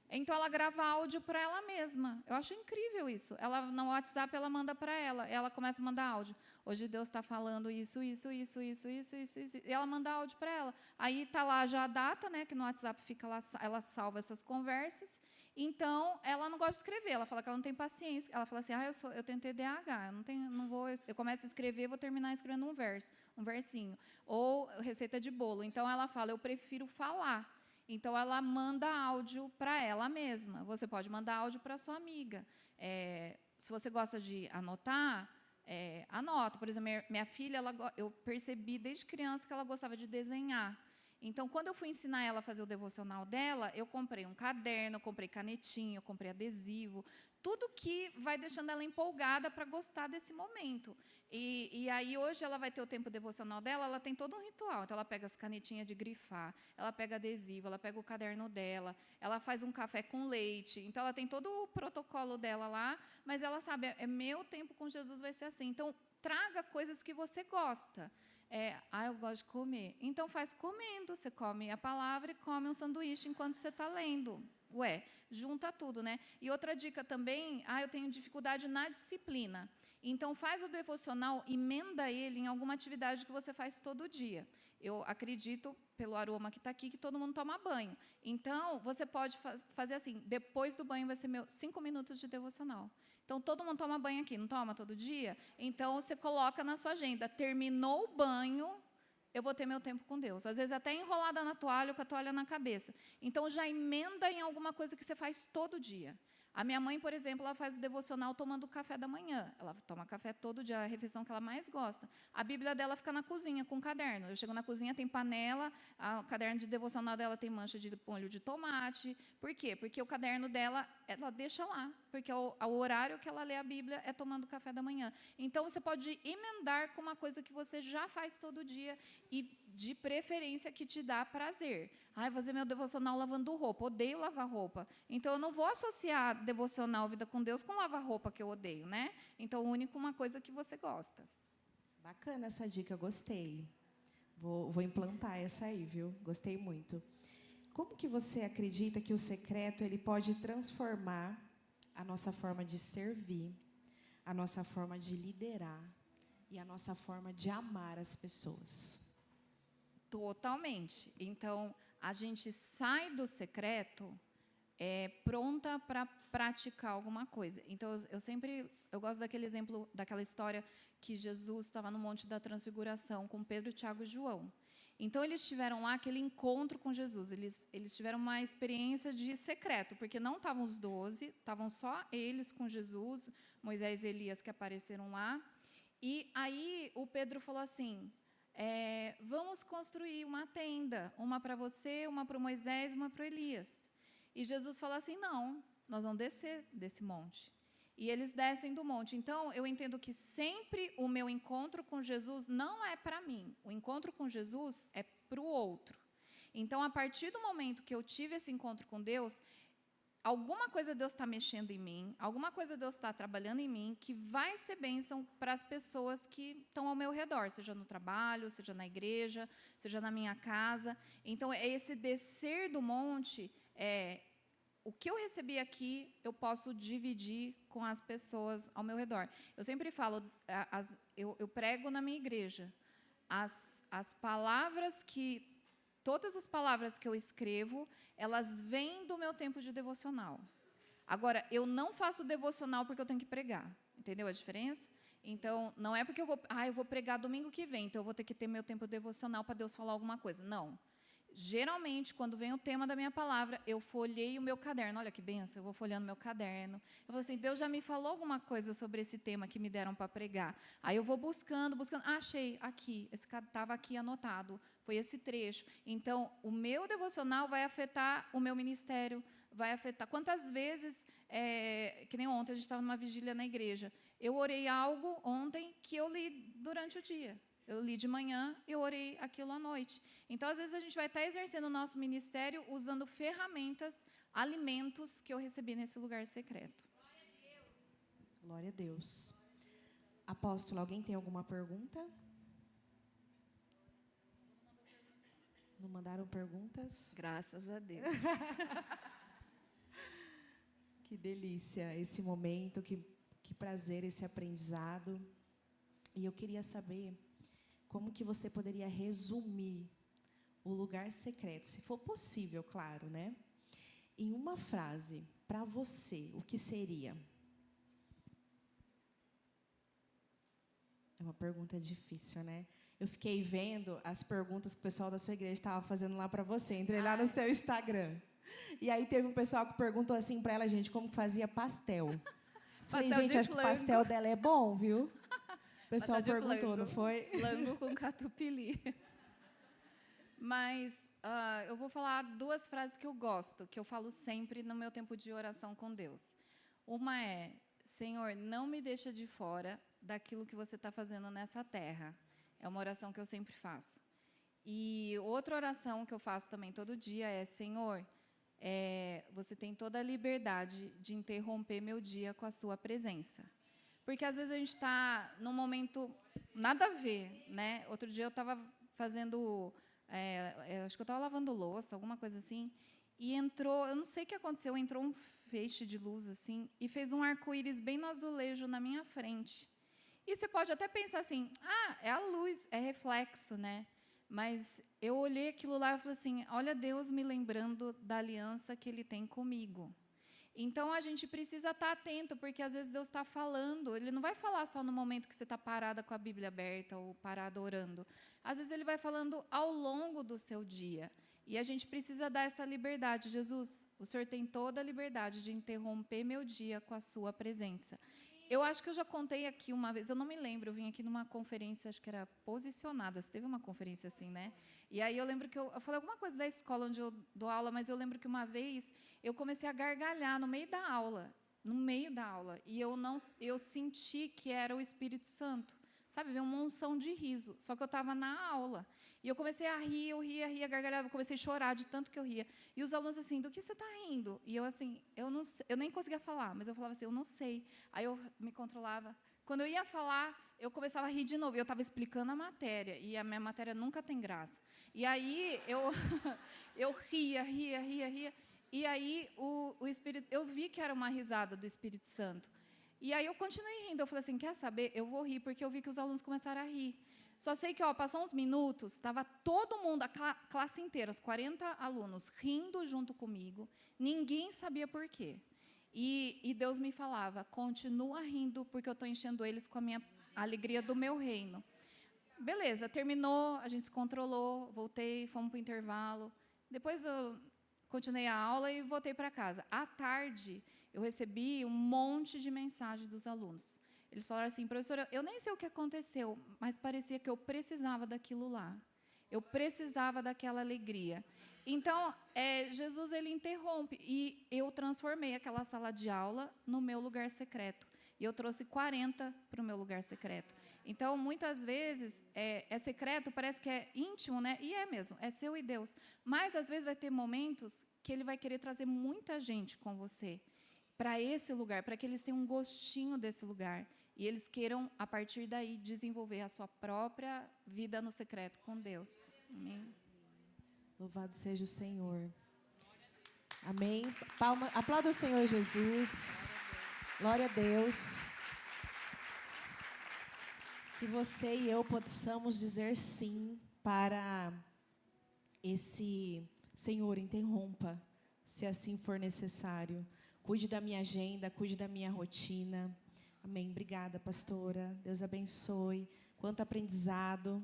Então, ela grava áudio para ela mesma. Eu acho incrível isso. Ela, no WhatsApp, ela manda para ela. Ela começa a mandar áudio. Hoje Deus está falando isso. E ela manda áudio para ela. Aí está lá já a data, né, que no WhatsApp fica lá, ela salva essas conversas. Então, ela não gosta de escrever. Ela fala que ela não tem paciência. Ela fala assim, eu tenho TDAH. Eu começo a escrever, vou terminar escrevendo um versinho. Ou receita de bolo. Então, ela fala, eu prefiro falar. Então, ela manda áudio para ela mesma. Você pode mandar áudio para a sua amiga. Se você gosta de anotar, anota. Por exemplo, minha filha, eu percebi desde criança que ela gostava de desenhar. Então, quando eu fui ensinar ela a fazer o devocional dela, eu comprei um caderno, eu comprei canetinha, eu comprei adesivo, tudo que vai deixando ela empolgada para gostar desse momento. E aí, hoje, ela vai ter o tempo devocional dela, ela tem todo um ritual. Então, ela pega as canetinhas de grifar, ela pega adesivo, ela pega o caderno dela, ela faz um café com leite. Então, ela tem todo o protocolo dela lá, mas ela sabe, meu tempo com Jesus vai ser assim. Então, traga coisas que você gosta. Eu gosto de comer. Então, faz comendo. Você come a palavra e come um sanduíche enquanto você está lendo. Junta tudo, né? E outra dica também, eu tenho dificuldade na disciplina. Então, faz o devocional, emenda ele em alguma atividade que você faz todo dia. Eu acredito, pelo aroma que está aqui, que todo mundo toma banho. Então, você pode fazer assim, depois do banho vai ser 5 minutos de devocional. Então, todo mundo toma banho aqui, não toma todo dia? Então, você coloca na sua agenda, terminou o banho, eu vou ter meu tempo com Deus. Às vezes, até enrolada na toalha, com a toalha na cabeça. Então, já emenda em alguma coisa que você faz todo dia. A minha mãe, por exemplo, ela faz o devocional tomando café da manhã. Ela toma café todo dia, a refeição que ela mais gosta. A Bíblia dela fica na cozinha, com um caderno. Eu chego na cozinha, tem panela, o caderno de devocional dela tem mancha de molho de tomate. Por quê? Porque o caderno dela, ela deixa lá. Porque o horário que ela lê a Bíblia é tomando café da manhã. Então, você pode emendar com uma coisa que você já faz todo dia e, de preferência, que te dá prazer. Fazer meu devocional lavando roupa. Odeio lavar roupa. Então, eu não vou associar devocional Vida com Deus com lavar roupa, que eu odeio, né? Então, une com uma coisa que você gosta. Bacana essa dica, gostei. Vou implantar essa aí, viu? Gostei muito. Como que você acredita que o secreto ele pode transformar a nossa forma de servir, a nossa forma de liderar e a nossa forma de amar as pessoas? Totalmente. Então, a gente sai do secreto pronta para praticar alguma coisa. Então, eu gosto daquele exemplo, daquela história que Jesus estava no Monte da Transfiguração com Pedro, Tiago e João. Então, eles tiveram lá aquele encontro com Jesus. Eles tiveram uma experiência de secreto, porque não estavam os 12, estavam só eles com Jesus, Moisés e Elias que apareceram lá. E aí, o Pedro falou assim, vamos construir uma tenda, uma para você, uma para o Moisés, uma para o Elias. E Jesus fala assim, não, nós vamos descer desse monte. E eles descem do monte. Então, eu entendo que sempre o meu encontro com Jesus não é para mim. O encontro com Jesus é para o outro. Então, a partir do momento que eu tive esse encontro com Deus, alguma coisa Deus está mexendo em mim, alguma coisa Deus está trabalhando em mim, que vai ser bênção para as pessoas que estão ao meu redor, seja no trabalho, seja na igreja, seja na minha casa. Então, esse descer do monte, o que eu recebi aqui, eu posso dividir com as pessoas ao meu redor. Eu sempre falo, eu prego na minha igreja, as palavras todas as palavras que eu escrevo, elas vêm do meu tempo de devocional. Agora, eu não faço devocional porque eu tenho que pregar. Entendeu a diferença? Então, não é porque eu vou pregar domingo que vem, então eu vou ter que ter meu tempo devocional para Deus falar alguma coisa. Não. Geralmente, quando vem o tema da minha palavra, eu folheio o meu caderno. Olha que benção, eu vou folheando meu caderno. Eu falo assim, Deus já me falou alguma coisa sobre esse tema que me deram para pregar. Aí eu vou buscando. Achei, aqui, estava aqui anotado. Foi esse trecho. Então, o meu devocional vai afetar o meu ministério, vai afetar. Quantas vezes, que nem ontem, a gente estava numa vigília na igreja, eu orei algo ontem que eu li durante o dia. Eu li de manhã e eu orei aquilo à noite. Então, às vezes, a gente vai estar exercendo o nosso ministério usando ferramentas, alimentos que eu recebi nesse lugar secreto. Glória a Deus. Glória a Deus. Apóstolo, alguém tem alguma pergunta? Não mandaram perguntas? Graças a Deus. Que delícia esse momento, que prazer esse aprendizado. E eu queria saber como que você poderia resumir o lugar secreto, se for possível, claro, né? Em uma frase, para você, o que seria? É uma pergunta difícil, né? Eu fiquei vendo as perguntas que o pessoal da sua igreja estava fazendo lá para você. Entrei lá no seu Instagram. E aí teve um pessoal que perguntou assim para ela, gente, como que fazia pastel. Falei, Pastel gente, de acho que o flango. pastel dela é bom, viu? O pessoal Pastel de perguntou, flango. não foi? Flango com catupiry. Mas eu vou falar 2 frases que eu gosto, que eu falo sempre no meu tempo de oração com Deus. Uma é, Senhor, não me deixa de fora daquilo que você está fazendo nessa terra. É uma oração que eu sempre faço. E outra oração que eu faço também todo dia é, Senhor, você tem toda a liberdade de interromper meu dia com a sua presença. Porque, às vezes, a gente está num momento nada a ver, né? Outro dia eu estava fazendo, acho que eu estava lavando louça, alguma coisa assim, e entrou, eu não sei o que aconteceu, entrou um feixe de luz, assim, e fez um arco-íris bem no azulejo na minha frente. E você pode até pensar assim, é a luz, é reflexo, né? Mas eu olhei aquilo lá e falei assim, olha Deus me lembrando da aliança que Ele tem comigo. Então, a gente precisa estar atento, porque, às vezes, Deus está falando. Ele não vai falar só no momento que você está parada com a Bíblia aberta ou parada orando. Às vezes, Ele vai falando ao longo do seu dia. E a gente precisa dar essa liberdade. Jesus, o Senhor tem toda a liberdade de interromper meu dia com a sua presença. Eu acho que eu já contei aqui uma vez, eu não me lembro, eu vim aqui numa conferência, acho que era Posicionadas, teve uma conferência assim, né? E aí eu lembro que eu falei alguma coisa da escola onde eu dou aula, mas eu lembro que uma vez eu comecei a gargalhar no meio da aula, e eu senti que era o Espírito Santo. Sabe, veio uma unção de riso, só que eu estava na aula. E eu comecei a rir, eu ria, gargalhava, eu comecei a chorar de tanto que eu ria. E os alunos assim, do que você está rindo? E eu assim, eu não sei, eu nem conseguia falar, mas eu falava assim, eu não sei. Aí eu me controlava. Quando eu ia falar, eu começava a rir de novo. E eu estava explicando a matéria, e a minha matéria nunca tem graça. E aí eu ria. E aí o Espírito, eu vi que era uma risada do Espírito Santo. E aí eu continuei rindo, eu falei assim, quer saber? Eu vou rir, porque eu vi que os alunos começaram a rir. Só sei que, passou uns minutos, estava todo mundo, a classe inteira, os 40 alunos, rindo junto comigo. Ninguém sabia por quê. E Deus me falava, continua rindo, porque eu estou enchendo eles com a alegria do meu reino. Beleza, terminou, a gente se controlou, voltei, fomos para o intervalo. Depois eu continuei a aula e voltei para casa. À tarde, eu recebi um monte de mensagem dos alunos. Eles falaram assim, professora, eu nem sei o que aconteceu, mas parecia que eu precisava daquilo lá. Eu precisava daquela alegria. Então, Jesus, ele interrompe. E eu transformei aquela sala de aula no meu lugar secreto. E eu trouxe 40 para o meu lugar secreto. Então, muitas vezes, é secreto, parece que é íntimo, né? E é mesmo, é seu e Deus. Mas, às vezes, vai ter momentos que ele vai querer trazer muita gente com você para esse lugar, para que eles tenham um gostinho desse lugar. E eles queiram, a partir daí, desenvolver a sua própria vida no secreto com Deus. Amém? Louvado seja o Senhor. Amém. Palma, aplauda o Senhor Jesus. Glória a Deus. Que você e eu possamos dizer sim para esse Senhor, interrompa, se assim for necessário. Cuide da minha agenda, cuide da minha rotina. Amém. Obrigada, pastora. Deus abençoe. Quanto aprendizado.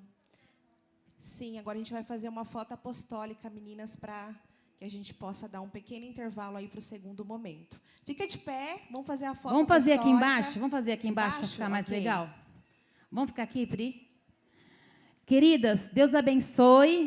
Sim, agora a gente vai fazer uma foto apostólica, meninas, para que a gente possa dar um pequeno intervalo aí para o segundo momento. Fica de pé, vamos fazer a foto Vamos fazer apostólica. aqui embaixo? Vamos fazer aqui embaixo para ficar mais Ok. legal? Vamos ficar aqui, Pri? Queridas, Deus abençoe.